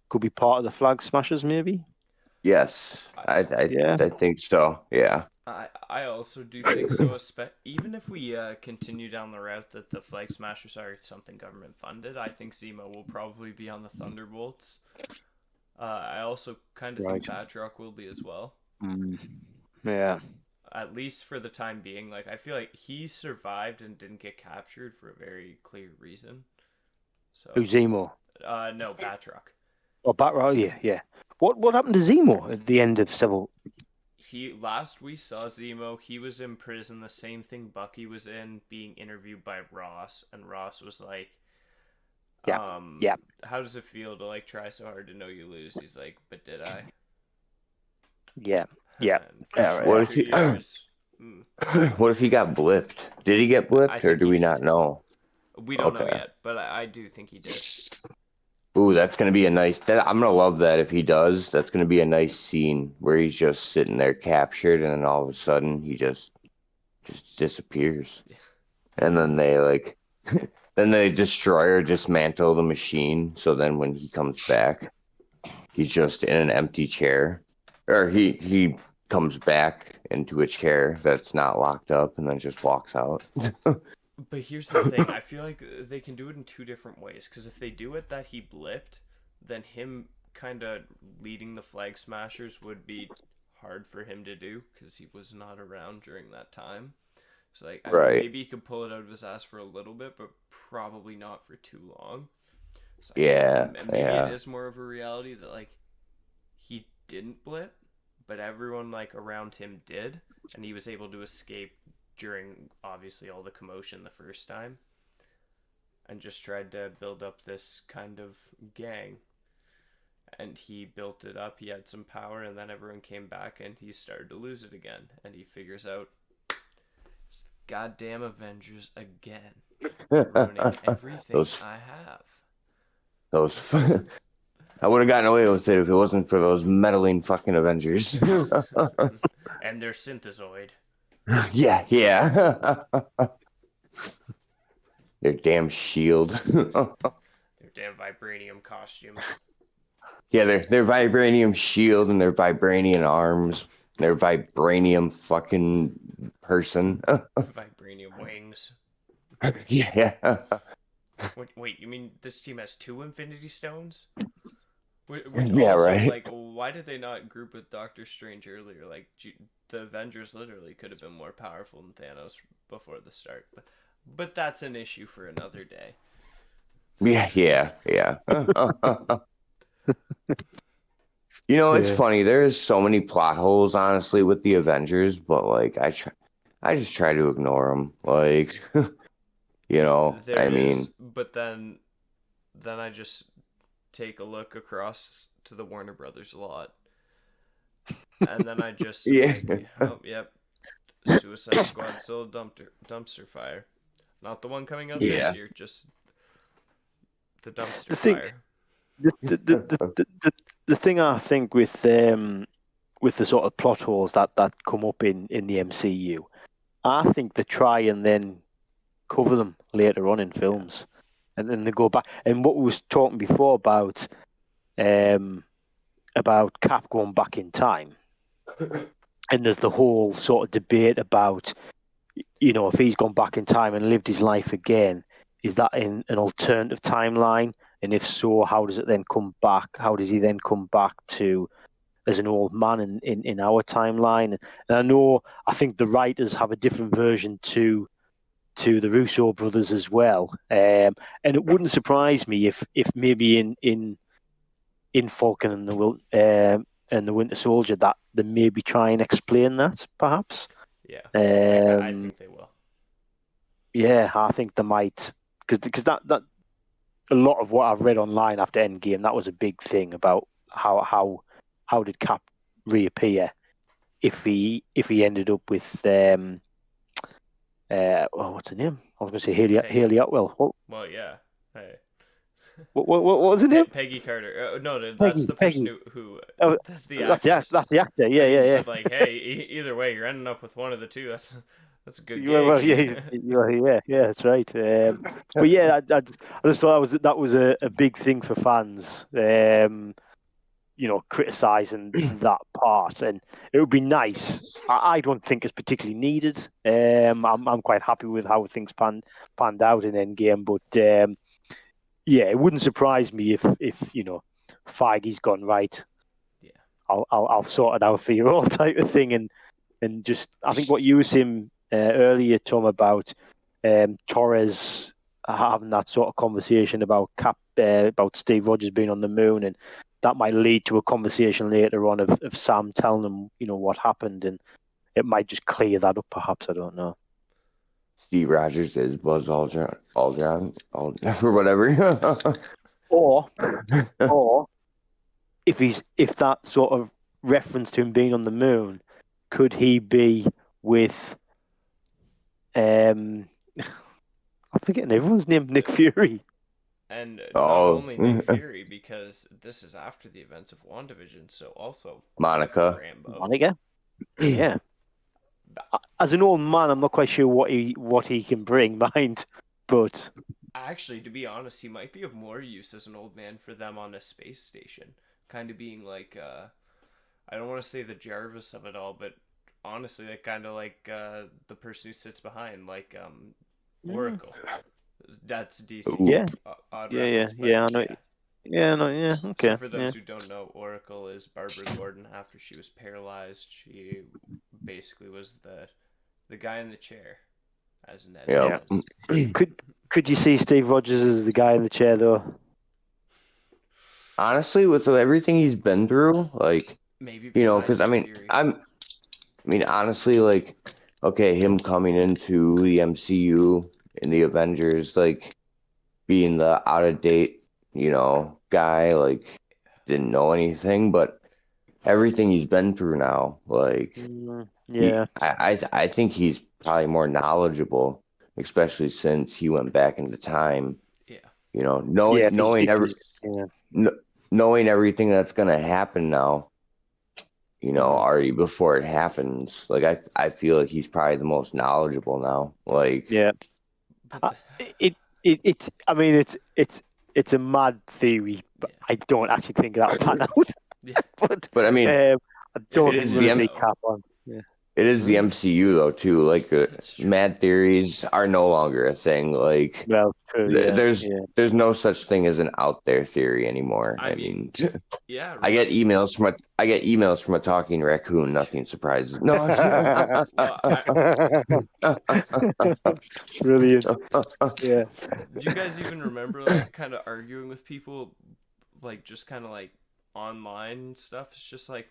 could be part of the flag smashers? Maybe. Yes, I think so. Yeah. I also do think so. Even if we continue down the route that the Flag Smashers are something government funded, I think Zemo will probably be on the Thunderbolts. I also kind of think Batroc will be as well. Yeah. At least for the time being. Like, I feel like he survived and didn't get captured for a very clear reason. So. Who's Zemo? No, Batroc. Oh, Batroc. Yeah. What happened to Zemo at the end of Civil? Last we saw Zemo, he was in prison, the same thing Bucky was in, being interviewed by Ross, and Ross was like, how does it feel to like try so hard to know you lose? He's like, but did I? Yeah. What if he got blipped? Did he get blipped, or do we not know? We don't know yet, but I do think he did. Ooh, that's gonna be I'm gonna love that if he does. That's gonna be a nice scene where he's just sitting there captured, and then all of a sudden he just disappears, and then they then they destroy or dismantle the machine. So then when he comes back, he's just in an empty chair, or he comes back into a chair that's not locked up and then just walks out. But here's the thing. I feel like they can do it in two different ways. Because if they do it that he blipped, then him kind of leading the Flag Smashers would be hard for him to do because he was not around during that time. So like Right. maybe he could pull it out of his ass for a little bit, but probably not for too long. So I Yeah, think maybe yeah. it is more of a reality that like he didn't blip, but everyone like around him did, and he was able to escape during obviously all the commotion the first time, and just tried to build up this kind of gang. And he built it up. He had some power, and then everyone came back, and he started to lose it again. And he figures out it's the goddamn Avengers again, ruining everything Those I have. those I would have gotten away with it if it wasn't for those meddling fucking Avengers. And their synthezoid. Yeah. Their damn shield. Their damn vibranium costumes. Yeah, their vibranium shield and their vibranium arms, their vibranium fucking person. Vibranium wings. Yeah. Wait, you mean this team has 2 Infinity Stones? Which Yeah, also, right. like, why did they not group with Doctor Strange earlier? Like, the Avengers literally could have been more powerful than Thanos before the start. But that's an issue for another day. Yeah. It's funny. There's so many plot holes, honestly, with the Avengers, but like I just try to ignore them. Like, There I is, mean, but then I just take a look across to the Warner Brothers lot, and then I just am yeah, like, oh, yep, Suicide Squad still a dumpster fire. Not the one coming out this yeah, year, just the dumpster The thing, fire. the thing I think with the sort of plot holes that come up in the MCU, I think they try and then cover them later on in films, and then they go back. And what we was talking before um, about Cap going back in time, and there's the whole sort of debate about, if he's gone back in time and lived his life again, is that in an alternative timeline? And if so, how does it then come back? How does he then come back to as an old man in our timeline? And I think the writers have a different version to the Russo brothers as well. And it wouldn't surprise me if maybe in Falcon and the Winter Soldier that they maybe try and explain that perhaps. Yeah, I Um, think they will. yeah, I think they might because that a lot of what I've read online after Endgame, that was a big thing about how did Cap reappear if he ended up with what's her name? I was going to say Peggy. Haley Atwell. Well, yeah. Hey. What was her name? Peggy Carter. No, that's Peggy. the person Peggy. who Oh, that's the actress. that's the actor. I Yeah, mean, yeah, but like, hey, either way, you're ending up with one of the two. That's a good yeah. Well, gig. yeah, that's right. But yeah, I just thought that was a big thing for fans. Criticizing that part, and it would be nice. I don't think it's particularly needed. I'm quite happy with how things panned out in Endgame, but yeah, it wouldn't surprise me if Feige's gone right. Yeah. I'll sort it out for you all type of thing, and just I think what you were saying earlier, Tom, about Torres having that sort of conversation about about Steve Rogers being on the moon, and that might lead to a conversation later on of Sam telling him what happened, and it might just clear that up. Perhaps, I don't know. Steve Rogers is Buzz Aldrin, or whatever. Or or if that sort of reference to him being on the moon, could he be with I'm forgetting everyone's name, Nick Fury. And not Oh, only Nick Fury, because this is after the events of WandaVision, so also Monica Monica. Rambeau. Monica? Yeah. As an old man, I'm not quite sure what he can bring mind, but Actually, to be honest, he might be of more use as an old man for them on a space station, kind of being like I don't want to say the Jarvis of it all, but honestly, like kind of like the person who sits behind, like Mm. Oracle. That's DC. Ooh. Yeah, Odd yeah. reference, but I know. yeah. Yeah, no, yeah. So Okay, for yeah, those who don't know, Oracle is Barbara Gordon. After she was paralyzed, she basically was the guy in the chair, as Ned Yeah. yeah. says. Could you see Steve Rogers as the guy in the chair though? Honestly, with everything he's been through, like, Maybe you know, beside because I Nick mean, Fury. honestly, like, okay, him coming into the MCU in the Avengers, like, being the out of date, guy, like, didn't know anything, but everything he's been through now, like, Yeah, I think he's probably more knowledgeable, especially since he went back into time, Yeah. knowing yeah. knowing Yeah, knowing everything that's gonna happen now, Mhm. already before it happens. Like I feel like he's probably the most knowledgeable now. Like, yeah. But Uh, the It's. I mean, it's a mad theory, but yeah. I don't actually think that'll pan out. Yeah. But but I mean, I If don't it it think is we're the going to did see though. Cap on. Yeah. it is the Hmm? MCU though too. Like, That's true. mad theories are no longer a thing. Like, Well, true. Yeah, there's yeah. there's no such thing as an out there theory anymore. I I mean, mean, yeah, I get remember emails from a talking raccoon. Nothing surprises. No, I'm well, Brilliant. Yeah. do you guys even remember like kind of arguing with people like just kind of like online and stuff? It's just like,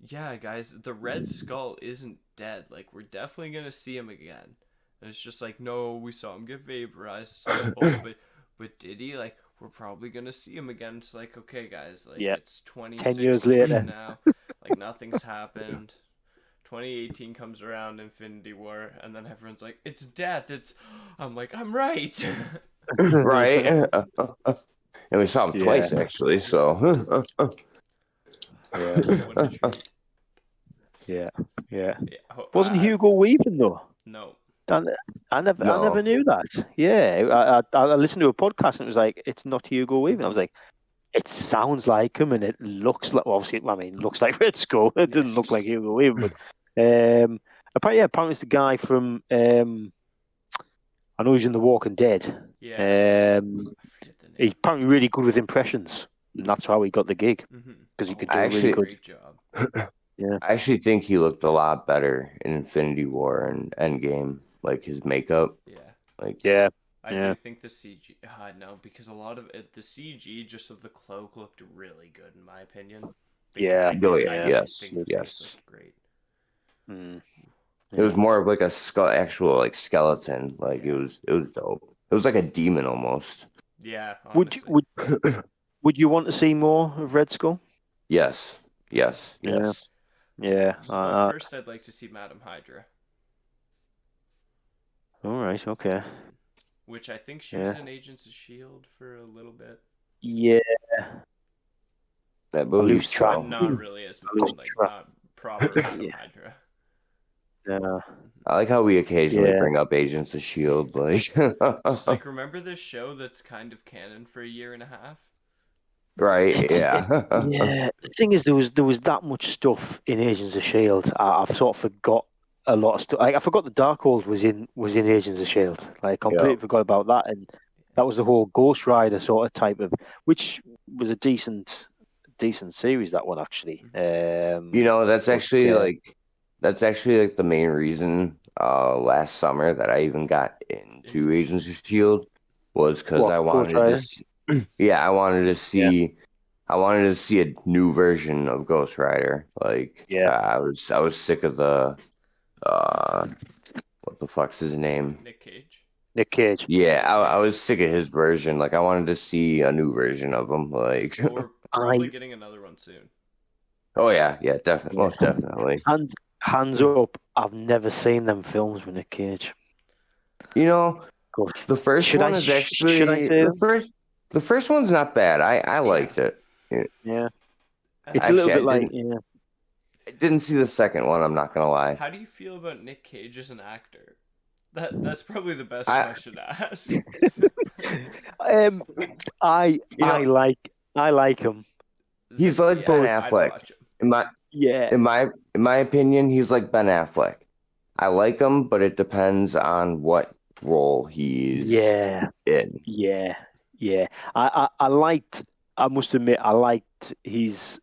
yeah, guys, the Red Skull isn't dead. Like, we're definitely gonna see him again. And it's just like, no, we saw him get vaporized. It's like, oh, but did he? Like, we're probably gonna see him again. It's like, okay, guys, like Yeah. it's 10 years 2016 later. now. Like nothing's happened. 2018 comes around, Infinity War, and then everyone's like, it's death. It's. I'm like, I'm right. right. And we saw him Yeah. twice actually. Yeah. So Yeah. What a treat. Yeah. Yeah. Yeah, Wasn't I've Hugo Weaving though? no. I, I never no. knew that. Yeah, I listened to a podcast and it was like, it's not Hugo Weaving. I was like, it sounds like him and it looks like, well, obviously, I mean, it looks like Red Skull. It Yeah. doesn't look like Hugo Weaving, but apparently it's the guy from, I know he's in The Walking Dead. Yeah. Um, I forget the he's name. apparently really good with impressions, and that's how he got the gig because he Oh, could he do I a did really a actually good. great job. Yeah, I actually think he looked a lot better in Infinity War and Endgame. Like his makeup. Yeah. Like, yeah, I yeah, do think the CG. No, because a lot of it, the CG just of the cloak looked really good in my opinion. But yeah, yeah, oh yeah, I yeah. didn't yes, think the face yes. looked great. Mm, It was yeah. more of like a actual like skeleton. Like Yeah. it was dope. It was like a demon almost. Yeah, Would you honestly. would would you want to see more of Red Skull? Yes, yes, Yeah, yes. yeah. But first, I'd like to see Madam Hydra, All right, okay. which I think she was Yeah, in Agents of Shield for a little bit, yeah. I I believe lose track. but so. not really as I lose like track. not proper Madam Yeah, Hydra. yeah, I like how we occasionally yeah. bring up Agents of Shield. Like, Just like remember this show that's kind of canon for a year and a half. right? It, Yeah. yeah. The thing is, there was that much stuff in Agents of Shield. I've sort of forgot a lot of stuff. Like I forgot the Darkhold was in Agents of Shield. Like Yeah. completely forgot about that, and that was the whole Ghost Rider sort of type of, which was a decent series. That one actually. But That's actually like the main reason last summer that I even got Into into the Agents show. of Shield was because what Ghost Rider? yeah, Yeah, I wanted to see a new version of Ghost Rider. Like, yeah. I was sick of the uh what the fuck's his name? Nick Cage. Nick Cage. Yeah, Yeah. I was sick of his version. Like, I wanted to see a new version of him. Like, Well, we're I probably getting another one soon. oh yeah, yeah, definitely, yeah. most definitely. Hands up. I've never seen them films with Nick Cage. You know, Good. the first Should I one is should I actually say them? the first one's not bad. I Yeah. liked it. Yeah. Yeah. It's a little Actually, bit like yeah. I didn't see the second one. I'm not gonna lie. How do you feel about Nick Cage as an actor? That's probably the best I question to ask. um, I you know I like him, he's like Ben but I'd Affleck. watch him. In my Yeah, in my opinion, he's like Ben Affleck. I like him, but it depends on what role he's yeah, in. yeah, yeah. I liked. I must admit, I liked his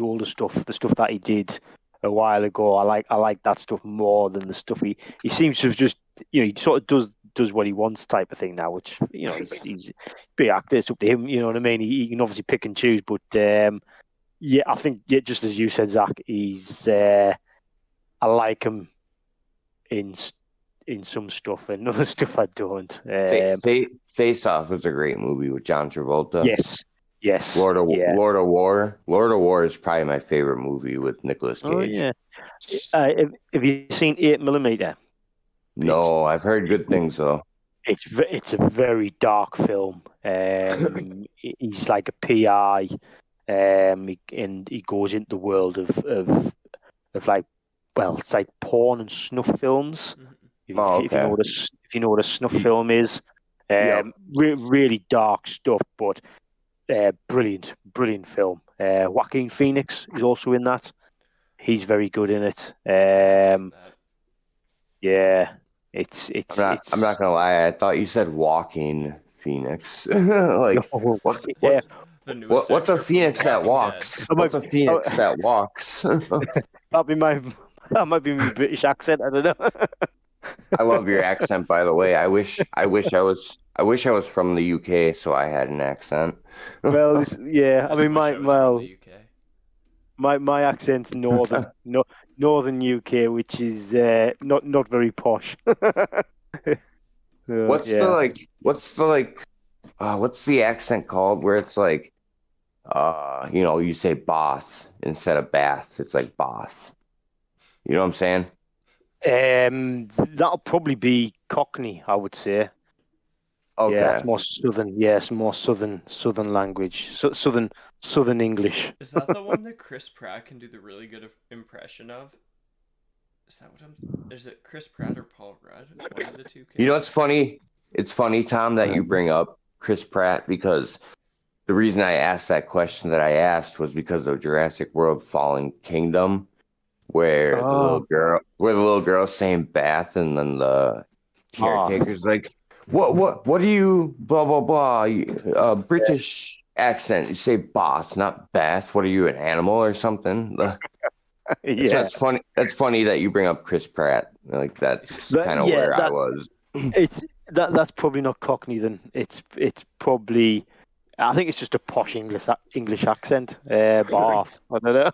older stuff, the stuff that he did a while ago. I like that stuff more than the stuff he seems to have just he sort of does what he wants type of thing now, which he's a big actor. It's up to him. You know what I mean? He can obviously pick and choose, but yeah, I think just as you said, Zach, he's I like him in in some stuff and other stuff I don't. Face Off was a great movie with John Travolta. Yes, yes, yeah. Lord of War is probably my favorite movie with Nicolas Oh Cage. yeah. Have you seen 8mm? No, I've heard good things though. It's a very dark film. He's like a PI, and he goes into the world of like, well, it's like porn and snuff films. Oh, If you know okay. what a snuff Y- film is, Yep. really dark stuff, but brilliant film. Joaquin Phoenix is also in that. He's very good in it. I have seen that. Yeah, I'm not it's gonna lie, I thought you said walking Phoenix. Like yeah. The newest what's a extra from The phoenix that Walking Dead. walks? I What's might, a phoenix that walks? that'd be my that might be my British accent. I don't know. I love your accent, by the way. I wish I was from the UK so I had an accent. Well, yeah. I I just mean, wish I was from the UK. my accent's northern, no, northern UK, which is not very posh. So, yeah. what's the accent called where it's like you say Bath instead of Bath. It's like Bath. You know what I'm saying? That'll probably be Cockney, I would say. Yeah, Okay. that's more southern. Yeah, it's more southern language, southern English. Is that the one that Chris Pratt can do the really good impression of? Is that what I'm? Is it Chris Pratt or Paul Rudd? One of the two You can. know, it's funny. It's funny, Tom, that you bring up Chris Pratt because the reason I asked that question that I asked was because of Jurassic World Fallen Kingdom, Oh, where the little girl's saying bath, and then the oh, caretaker's like, what do you, blah, blah, blah, British accent. You say bath, not bath. What are you, an animal or something? yeah. That's funny. That's funny that you bring up Chris Pratt. Like, that's kind of Yeah, where I was. it's that's probably not Cockney then. It's probably I think it's just a posh English accent. Bath. I don't know.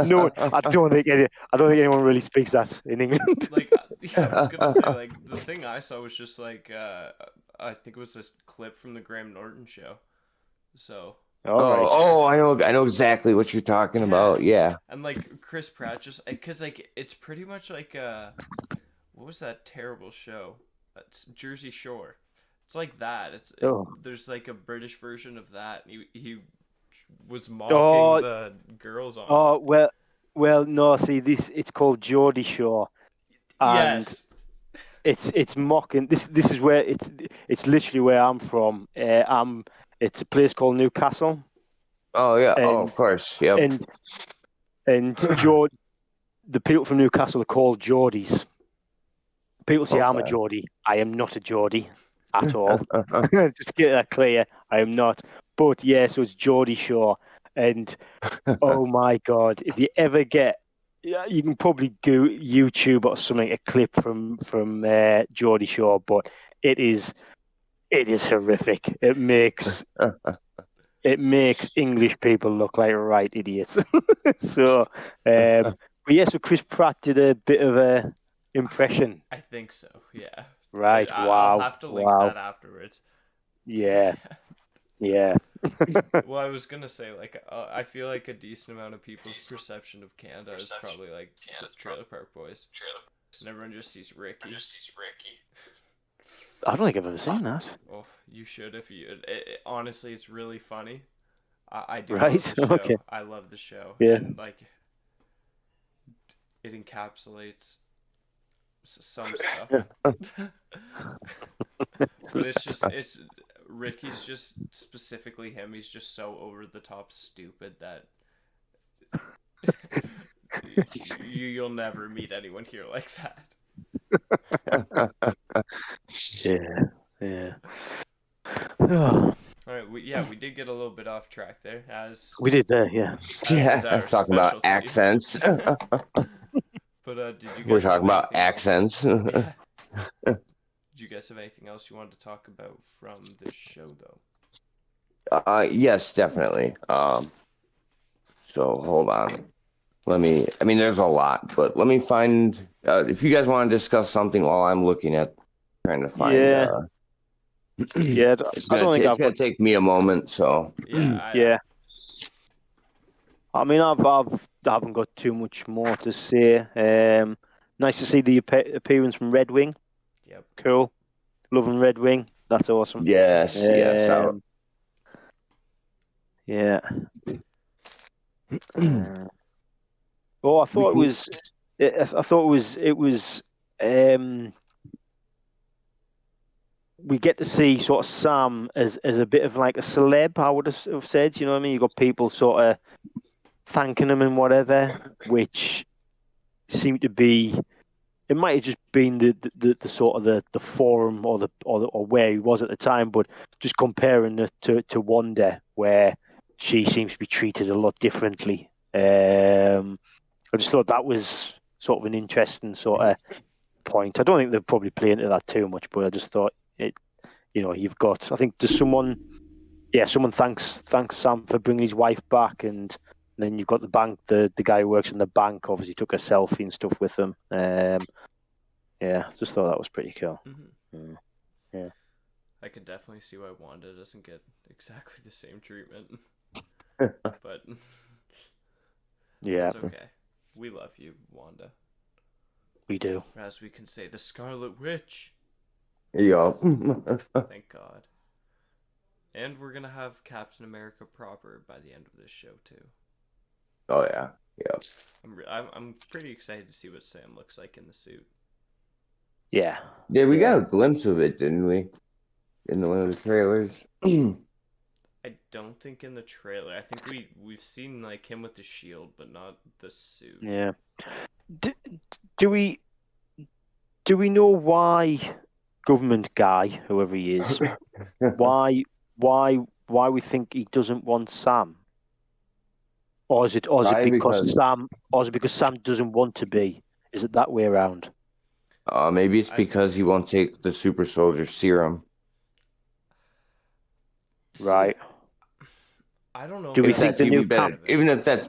No, I don't think anyone really speaks that in England. Like, yeah, I was gonna say like the thing I saw was just like I think it was this clip from the Graham Norton show. So All right. I know exactly what you're talking yeah, about. Yeah. and like Chris Pratt just because like it's pretty much like what was that terrible show? It's Jersey Shore. It's like that. Oh, There's like a British version of that. He was mocking oh, the girls on it. oh. Well. No. See, it's called Geordie Shore, and Yes. it's mocking. This is where it's literally where I'm from. It's a place called Newcastle, Oh yeah. Oh, and of course. Yep. and Geordie. The people from Newcastle are called Geordies. People say I'm a Okay. Geordie. I am not a Geordie at all. Just to get that clear, I am not. But yeah, so it's Geordie Shore, and oh my god, if you ever get, yeah, you can probably go YouTube or something a clip from Geordie Shore, but it is horrific. It makes English people look like right idiots. So, but yeah, so Chris Pratt did a bit of a impression. I think so. Yeah. Right. I'll Wow. have to link Wow. that afterwards. Yeah. Yeah. Well, I was gonna say like I feel like a decent amount of people's perception of Canada is probably like the Trailer Park Boys, and everyone just sees Ricky. I don't think I've ever seen that. Oh, you should if you. Honestly, it's really funny. I do love Right. the show. Okay. I love the show, Yeah. and like it encapsulates some stuff. But it's Ricky's just specifically him. He's just so over the top stupid that You'll never meet anyone here like that. Yeah. Oh, All right, we did get a little bit off track there, we did there, yeah. as is our Talking about specialty. accents. But did you We're guys have talking about anything else? accents. Yeah. Did you guys have anything else you wanted to talk about from this show, though? Yes, definitely. So hold on. I mean, there's a lot, but let me find, if you guys want to discuss something while I'm looking at, trying to find, Yeah, yeah. I don't think it's I've gonna got. take me a moment, so. Yeah, I mean, I haven't got too much more to say. Nice to see the appearance from Red Wing. Yep. Cool. Loving Red Wing. That's awesome. Yes, Yeah. Well, I thought it was. I thought it was. We get to see sort of Sam as a bit of like a celeb. I would have said. You know what I mean? You got people sort of thanking him and whatever, which seemed to be. It might have just been the sort of the forum or where he was at the time, but just comparing it to Wanda, where she seems to be treated a lot differently. I just thought that was sort of an interesting sort of point. I don't think they'll probably play into that too much, but I just thought it. You know, you've got. I think there's someone. Yeah, someone thanks Sam for bringing his wife back, and then you've got the bank. The guy who works in the bank obviously took a selfie and stuff with them. Yeah, just thought that was pretty cool. Mm-hmm. Yeah. I could definitely see why Wanda doesn't get exactly the same treatment. But Yeah. it's okay. We love you, Wanda. We do. As we can say, the Scarlet Witch. There you go. Thank God. And we're gonna have Captain America proper by the end of this show too. Oh yeah. I'm pretty excited to see what Sam looks like in the suit. Yeah. Yeah, we got a glimpse of it, didn't we? In one of the trailers. I don't think in the trailer. I think we've seen like him with the shield, but not the suit. Yeah. Do we know why government guy, whoever he is, why we think he doesn't want Sam? Or is it because Sam doesn't want to be? Is it that way around? Maybe it's because he won't take the super soldier serum. Right. I don't know. Do we think the new camp? Even if that's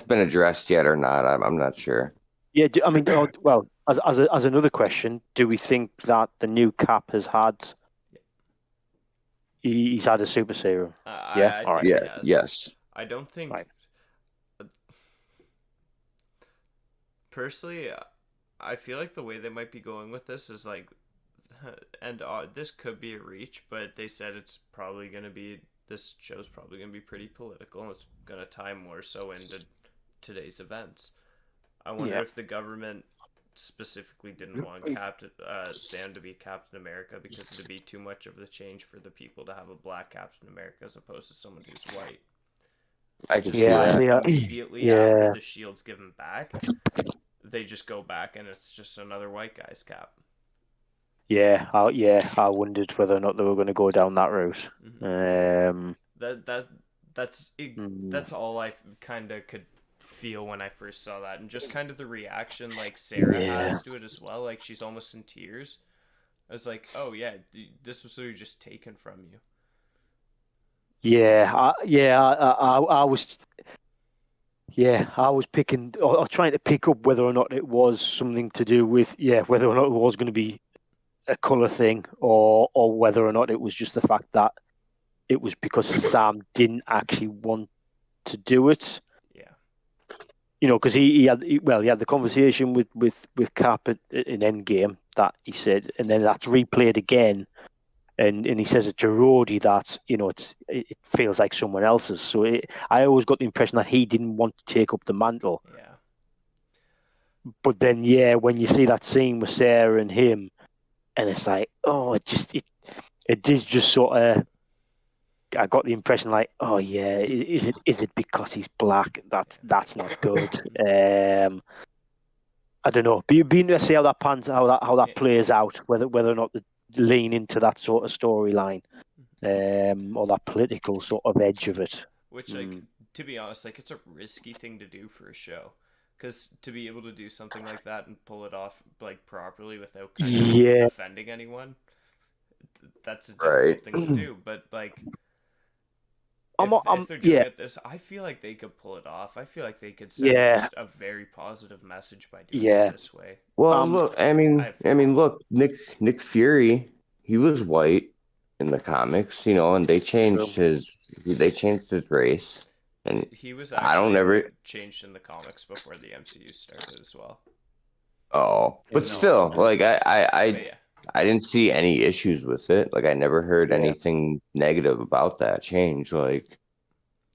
been addressed yet or not, I'm not sure. Yeah. I mean, well, as another question, do we think that the new Cap has had? He's had a super serum. Yeah. I think he has. Yes. I don't think. Right. Personally, I feel like the way they might be going with this is like, and this could be a reach, but they said it's probably going to be. This show's probably going to be pretty political, and it's going to tie more so into today's events. I wonder if the government specifically didn't want Sam to be Captain America because it'd be too much of the change for the people to have a black Captain America as opposed to someone who's white. I can see that. Immediately after the shield's given back, they just go back and it's just another white guy's Cap. Yeah, I wondered whether or not they were going to go down that route. Mm-hmm. That's all I kind of could feel when I first saw that, and just kind of the reaction like Sarah has to it as well. Like she's almost in tears. I was like, oh yeah, this was sort of just taken from you. Yeah, I was. Yeah, I was picking or trying to pick up whether or not it was something to do with whether or not it was going to be a colour thing or whether or not it was just the fact that it was because Sam didn't actually want to do it. Yeah. You know, because he had the conversation with Cap in Endgame that he said, and then that's replayed again, and he says it to Rhodey that it feels like someone else's. So I always got the impression that he didn't want to take up the mantle. Yeah. But then when you see that scene with Sarah and him, and it's like, oh, it is just sort of. I got the impression like, oh yeah, is it because he's black? That's not good. I don't know. Be interesting to see how that pans, how that plays out. Whether or not they lean into that sort of storyline, or that political sort of edge of it. Which, like, to be honest, like, it's a risky thing to do for a show, because to be able to do something like that and pull it off like properly without kind of Yeah, offending anyone, that's a Right. difficult thing to do. But like, I'm if they're doing yeah, it this, I feel like they could pull it off. I feel like they could send yeah, just a very positive message by doing it yeah. this way. Well, Um, look, I have faith. look, Nick Fury, he was white in the comics, and they changed his race, and He was I don't actually ever. changed in the comics before the MCU started as well. Oh, but No, still, like but yeah, I didn't see any issues with it. Like I never heard yeah, anything negative about that change. Like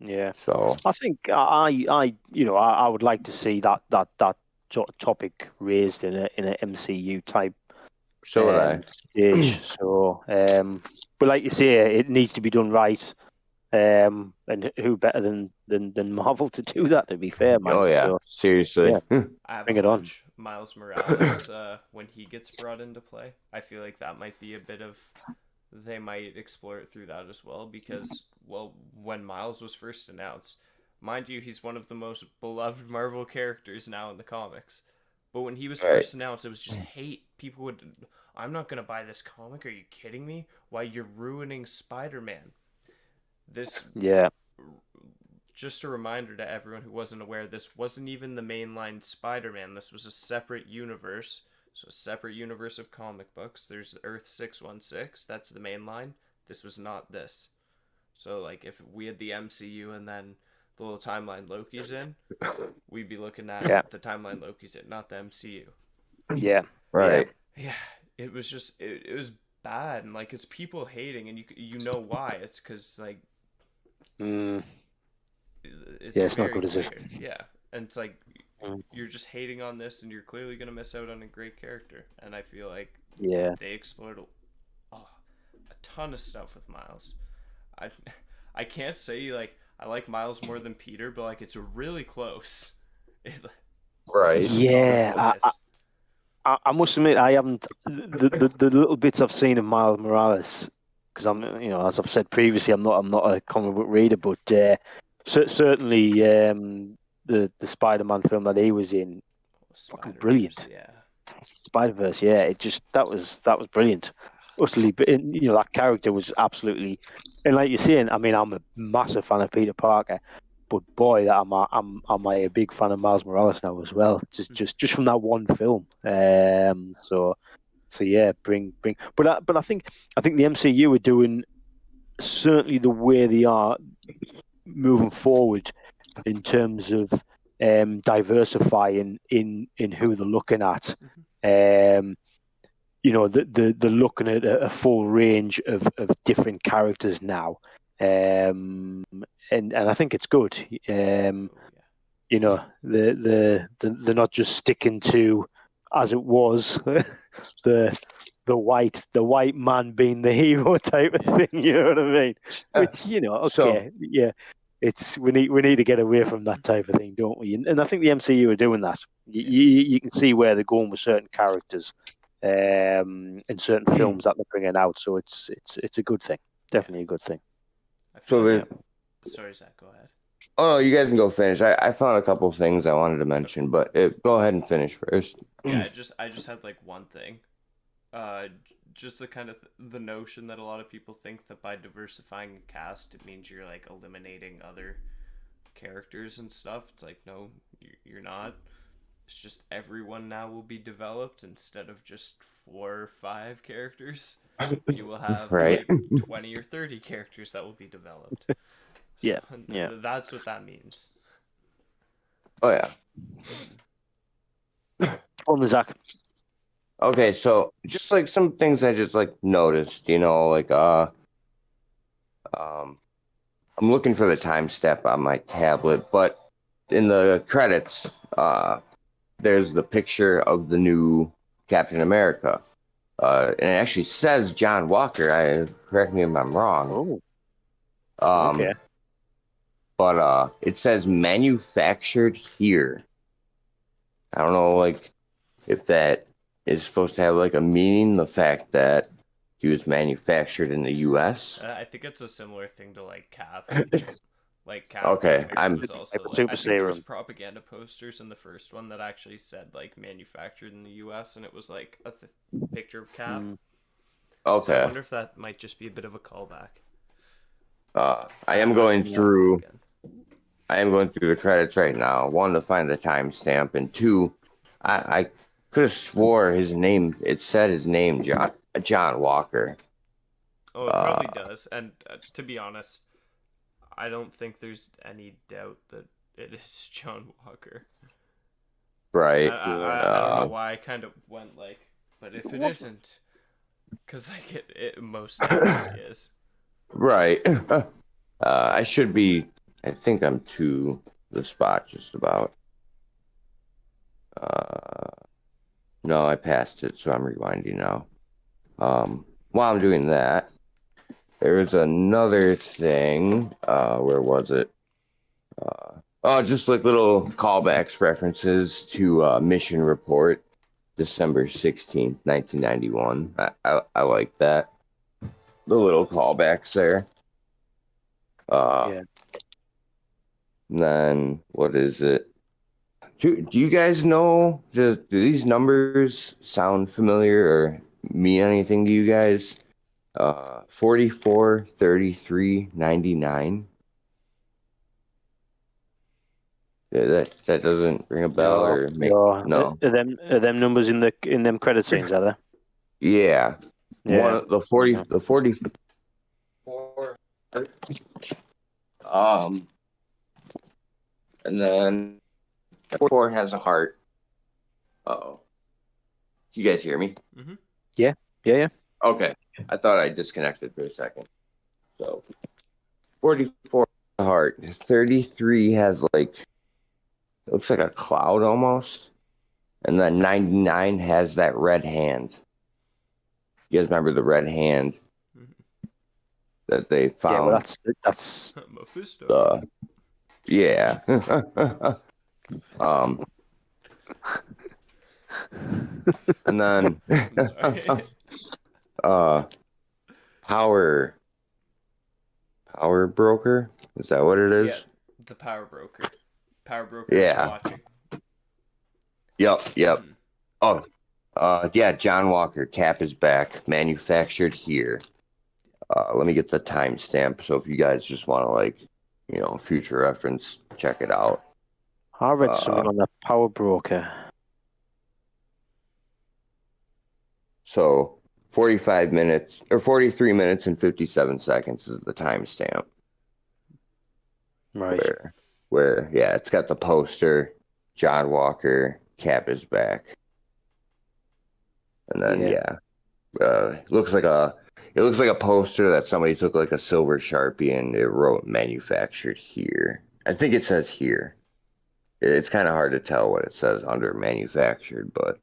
yeah. so, I think I would like to see that sort of topic raised in an MCU type so would I. stage. So, but like you say, it needs to be done right. And who better than Marvel to do that? To be fair, Oh Mike. yeah, So seriously. yeah, I have a bring it on. hunch Miles Morales, when he gets brought into play, I feel like that might be a bit of, they might explore it through that as well, because, well, when Miles was first announced, mind you, he's one of the most beloved Marvel characters now in the comics. But when he was Right. first announced, it was just hate. People would, I'm not gonna buy this comic. Are you kidding me? Why, you're ruining Spider-Man. This, Yeah, just a reminder to everyone who wasn't aware, this wasn't even the mainline Spider-Man. This was a separate universe. So a separate universe of comic books. There's Earth 616. That's the main line. This was not this. So like if we had the MCU and then the little timeline Loki's in, we'd be looking at yeah, the timeline Loki's in, not the MCU. yeah, yeah, Right. Yeah, it was just it was bad, and like it's people hating, and you know why? It's because like mm, it's yeah. It's not very good, is it? clear. Yeah. And it's like Mm, you're just hating on this and you're clearly going to miss out on a great character. And I feel like yeah, they explored a ton of stuff with Miles. I I can't say like I like Miles more than Peter, but like it's really close. It, it's Right. just comic yeah. wise. I must admit, I haven't the little bits I've seen of Miles Morales, because I'm, as I've said previously, I'm not a comic book reader, but certainly the Spider-Man film that he was in, fucking Spider Verse, brilliant. yeah. Spider-Verse, yeah, it just that was brilliant. Utterly, but that character was absolutely, and like you're saying, I mean, I'm a massive fan of Peter Parker, but boy, that I'm a big fan of Miles Morales now as well. Just from that one film. So yeah, bring. But I think the MCU are doing certainly the way they are moving forward in terms of diversifying in who they're looking at. Um, they're looking at a full range of different characters now, and I think it's good. Oh yeah. They're not just sticking to, as it was, the white man being the hero type of Yeah. thing. You know what I mean? Which So okay, yeah. It's we need to get away from that type of thing, don't we? And I think the MCU are doing that. Yeah. You can see where they're going with certain characters, in certain films that they're bringing out. So it's a good thing. Yeah. Definitely a good thing. I feel so like Yeah. sorry Zach, go ahead. oh, you guys can go finish. I found a couple things I wanted to Okay. mention, but go ahead and finish first. Yeah, I just had like one thing. Uh, just the kind of the notion that a lot of people think that by diversifying a cast, it means you're like eliminating other characters and stuff. It's like no, you're not. It's just everyone now will be developed instead of just 4 or 5 characters. You will have Right. like 20 or 30 characters that will be developed. So Yeah. Yeah. that's what that means. Oh yeah. On the Zach. Okay, so just like some things I just like noticed, like um I'm looking for the time step on my tablet, but in the credits, there's the picture of the new Captain America. And it actually says John Walker. Correct me if I'm wrong. Oh. Okay. But it says manufactured here. I don't know, like, if that is supposed to have like a meaning, the fact that he was manufactured in the U.S. I think it's a similar thing to like Cap. Like Captain Okay, America I'm was also like, Super I think there was serum. propaganda posters in the first one that actually said like manufactured in the U.S. and it was like a picture of Cap. So I okay. wonder if that might just be a bit of a callback. I am going through. I am going through the credits right now. One, to find the timestamp, and two, I could have swore his name. It said his name, John Walker. Oh, it probably does. And to be honest, I don't think there's any doubt that it is John Walker. Right. I don't know why I kind of went like, but if it isn't, because like it most definitely is. Right. I should be. I think I'm to the spot just about. No, I passed it, so I'm rewinding now. While I'm doing that, there's another thing. Where was it? Just like little callbacks, references to Mission Report, December 16th, 1991. I like that. The little callbacks there. Yeah. And then what is it? Do you guys know? Do these numbers sound familiar or mean anything to you guys? 44, 33, 99. Yeah, that doesn't ring a bell or make no. Are them numbers in them credit scenes, are they? Yeah. Yeah. One the 40 the 44 and then 44 has a heart. Uh-oh. You guys hear me? Mm-hmm. Yeah. Okay. I thought I disconnected for a second. So 44 heart. 33 has like, it looks like a cloud almost. And then 99 has that red hand. You guys remember the red hand that they found? Yeah, well that's Mephisto. Yeah. And then I'm sorry. Power broker? Is that what it is? Yeah, the power broker. Power broker Yeah. is watching. Yep. Oh, yeah, John Walker, Cap is back, manufactured here. Let me get the timestamp, so if you guys just want to, like, future reference, check it out. I read something on the power broker. So 45 minutes, or 43 minutes and 57 seconds is the timestamp. Right. Where, yeah, it's got the poster, John Walker, Cap is back. And then, it looks like a poster that somebody took like a silver Sharpie and it wrote manufactured here. I think it says here. It's kind of hard to tell what it says under manufactured, but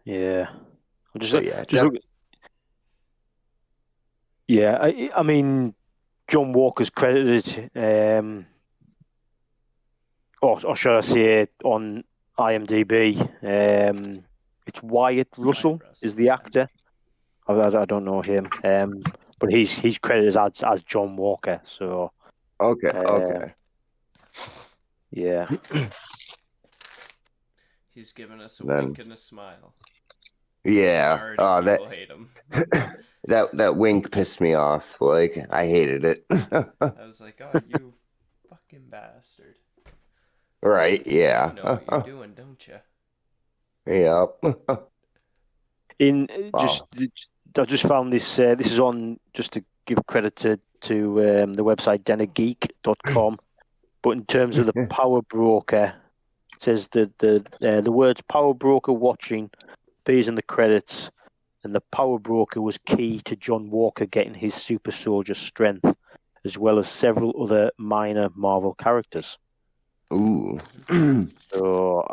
yeah. I mean, John Walker's credited, or should I say on IMDb, it's Wyatt Russell is the actor. I don't know him, but he's credited as John Walker. So okay. Yeah. He's given us a wink and a smile. Yeah. People hate him. that wink pissed me off. Like, I hated it. I was like, oh, you fucking bastard. Right, yeah. You know what you're doing, don't you? Yep. I just found this. This is on, just to give credit to the website dennergeek.com. But in terms of the power broker, it says that the words power broker watching appears in the credits, and the power broker was key to John Walker getting his super soldier strength, as well as several other minor Marvel characters. Ooh. So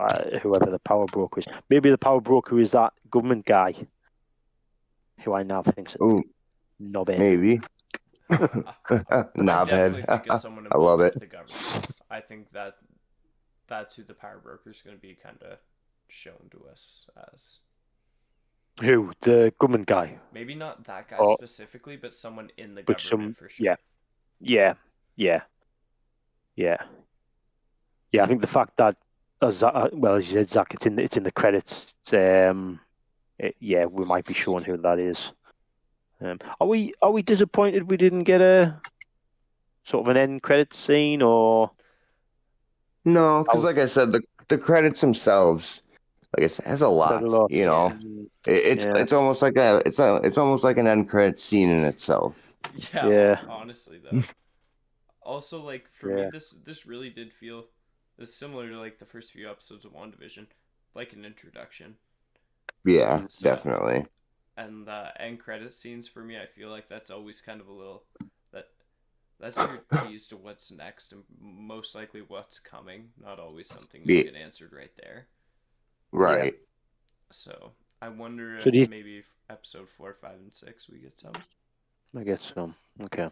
whoever the power broker is, maybe the power broker is that government guy who I now think. Ooh. Knobhead. Maybe. I definitely think it's Knobhead. someone I love involved it. with the government. I think that's who the power broker is going to be kind of shown to us as. Who? The government guy? Maybe not that guy Or, specifically, but someone in the but government some, for sure. yeah. I think the fact that, as you said, Zach, it's in the credits. We might be showing who that is. Are we disappointed we didn't get a sort of an end credit scene, or No, because like I said, the credits themselves, like I said, has a said a lot. lot? You know, it's almost like it's almost like an end credit scene in itself. Yeah, honestly though. Also, like for me, Yeah. this really did feel it's similar to like the first few episodes of WandaVision, like an introduction. Yeah, So, definitely. and the end credit scenes for me, I feel like that's always kind of a little that's your tease to what's next and most likely what's coming. Not always something you get answered right there. Right. So I wonder So if maybe episode 4, 5, and 6 we get some. I get some. Okay.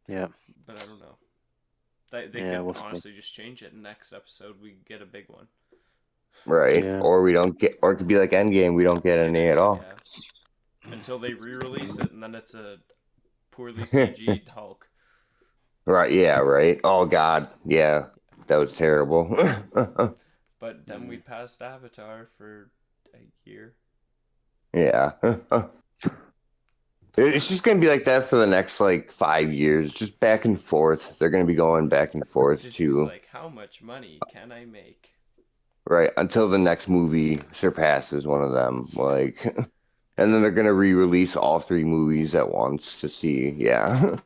Yeah. But I don't know. They could honestly just change it. Next episode we get a big one. Right. Yeah. Or we don't get, or it could be like Endgame, we don't get any at all. Yeah. Until they re-release it, and then it's a poorly CG'd Hulk. Right. Yeah. Right. Oh God. Yeah. That was terrible. But then we passed Avatar for a year. Yeah. It's just gonna be like that for the next like 5 years, just back and forth. They're gonna be going back and forth Disney's like, how much money can I make? Right, until the next movie surpasses one of them, like, and then they're gonna re-release all three movies at once to see, yeah.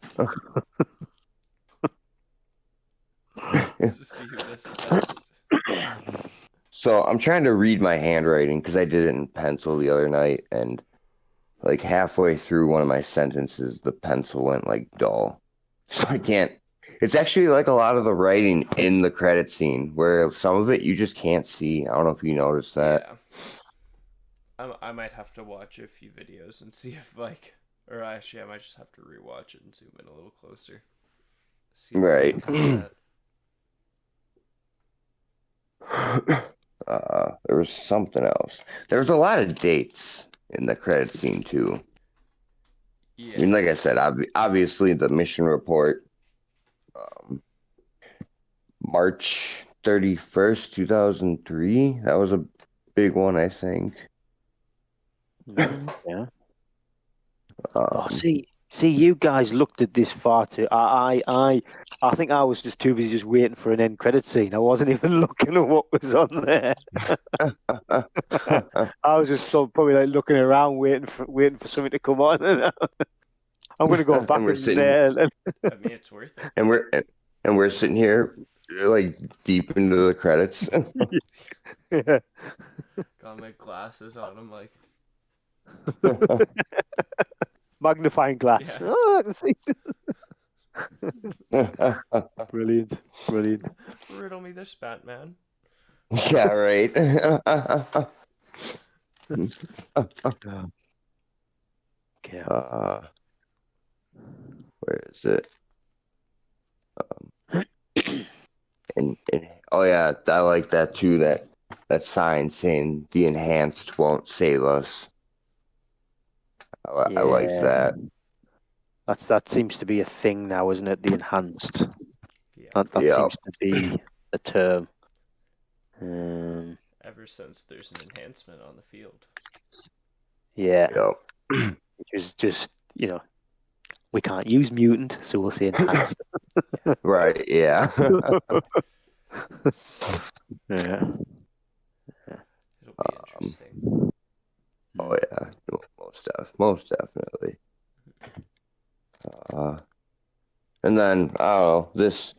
To see who does the best. So I'm trying to read my handwriting because I did it in pencil the other night, and like halfway through one of my sentences, the pencil went like dull, so I can't. It's actually like a lot of the writing in the credit scene where some of it you just can't see. I don't know if you noticed that. Yeah. I might have to watch a few videos and see if or actually I might just have to rewatch it and zoom in a little closer. See if Right. I can cut There was something else. There was a lot of dates in the credit scene too. Yeah. I mean, like I said, obviously the mission report, March 31st, 2003. That was a big one, I think. Yeah. See, you guys looked at this far too. I think I was just too busy just waiting for an end credit scene. I wasn't even looking at what was on there. I was just probably like looking around, waiting for something to come on. I'm going to go back in there. I mean, it's worth it. And we're sitting here like deep into the credits. Yeah. Got my glasses on. I'm like magnifying glass. Yeah. Oh, I can see. Brilliant. Riddle me this, Batman. Yeah, right. Okay. Where is it? And oh yeah, I like that too. That sign saying the enhanced won't save us. I liked that. That seems to be a thing now, isn't it? The enhanced. Yeah. That seems to be a term. Ever since there's an enhancement on the field. Yeah. Yep. Which is just, we can't use mutant, so we'll say enhanced. Right, yeah. Yeah. It'll be interesting. Oh yeah, most definitely. And then this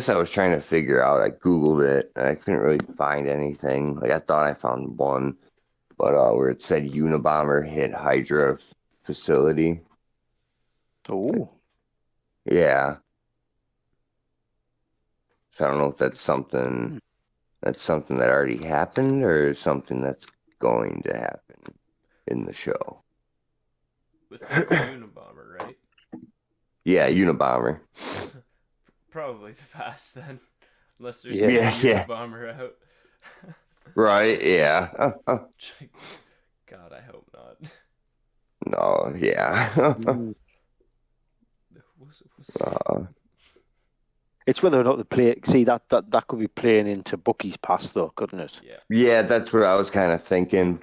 I was trying to figure out. I Googled it and I couldn't really find anything. Like I thought I found one, but where it said Unabomber hit Hydra facility. Oh. Yeah. So I don't know if that's something that already happened or something that's going to happen in the show. It's like the Unabomber, right? Yeah, Unabomber. Probably the past then, unless there's Yeah. a new Yeah. Unabomber out. Right, yeah. God, I hope not. No, yeah. We'll see. It's whether or not the play. See that could be playing into Bucky's past though, couldn't it? Yeah. Yeah, that's what I was kind of thinking.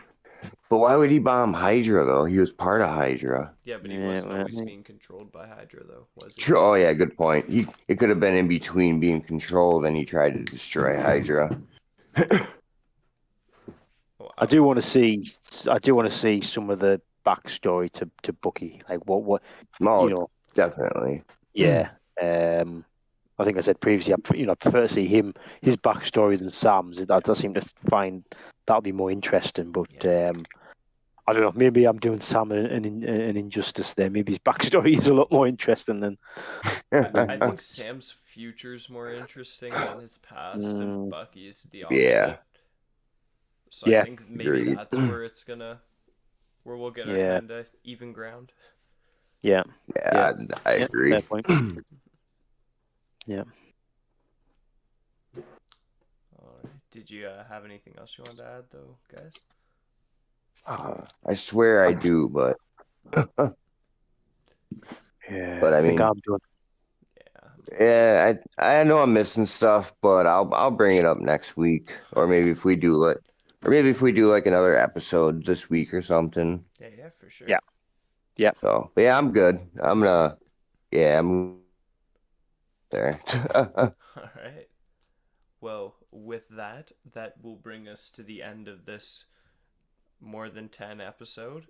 But why would he bomb Hydra, though? He was part of Hydra. Yeah, but he Yeah, wasn't well, always being controlled by Hydra, though, was he? True. Oh, yeah, good point. It could have been in between being controlled and he tried to destroy Hydra. Well, I do want to see some of the backstory to Bucky. Like what No, you know. definitely. Yeah. I think I said previously, I prefer to see his backstory than Sam's. I seem to find that'll be more interesting. But Yeah. I don't know. Maybe I'm doing Sam an injustice there. Maybe his backstory is a lot more interesting than. I think Sam's future's more interesting than his past, and Bucky's the opposite. Yeah. So Yeah. I think maybe Agreed. that's where we'll get our kind of even ground. Yeah. Yeah, I agree. Fair point. Yeah. All right. Did you have anything else you wanted to add, though, guys? I swear I do, but Yeah. But I think mean- I'm doing. yeah, I know I'm missing stuff, but I'll bring it up next week, or maybe if we do like another episode this week or something. Yeah, for sure. Yeah. Yeah. So, but yeah, I'm good. I'm there. All right. Well, with that will bring us to the end of this more than 10 episode.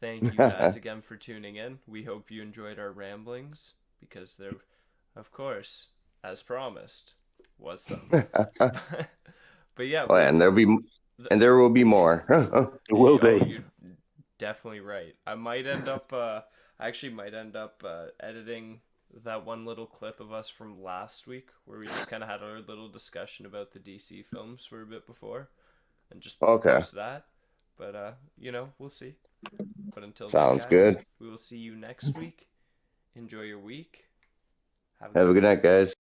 Thank you guys again for tuning in. We hope you enjoyed our ramblings, because there, of course, as promised, was some. But yeah, Oh, and there will be more. It will oh, be. you're definitely right. I actually might end up editing that one little clip of us from last week where we just kind of had our little discussion about the DC films for a bit before, and just post that. But we'll see. But until Sounds then, guys, good. we will see you next week. Enjoy your week. Have a good night, guys.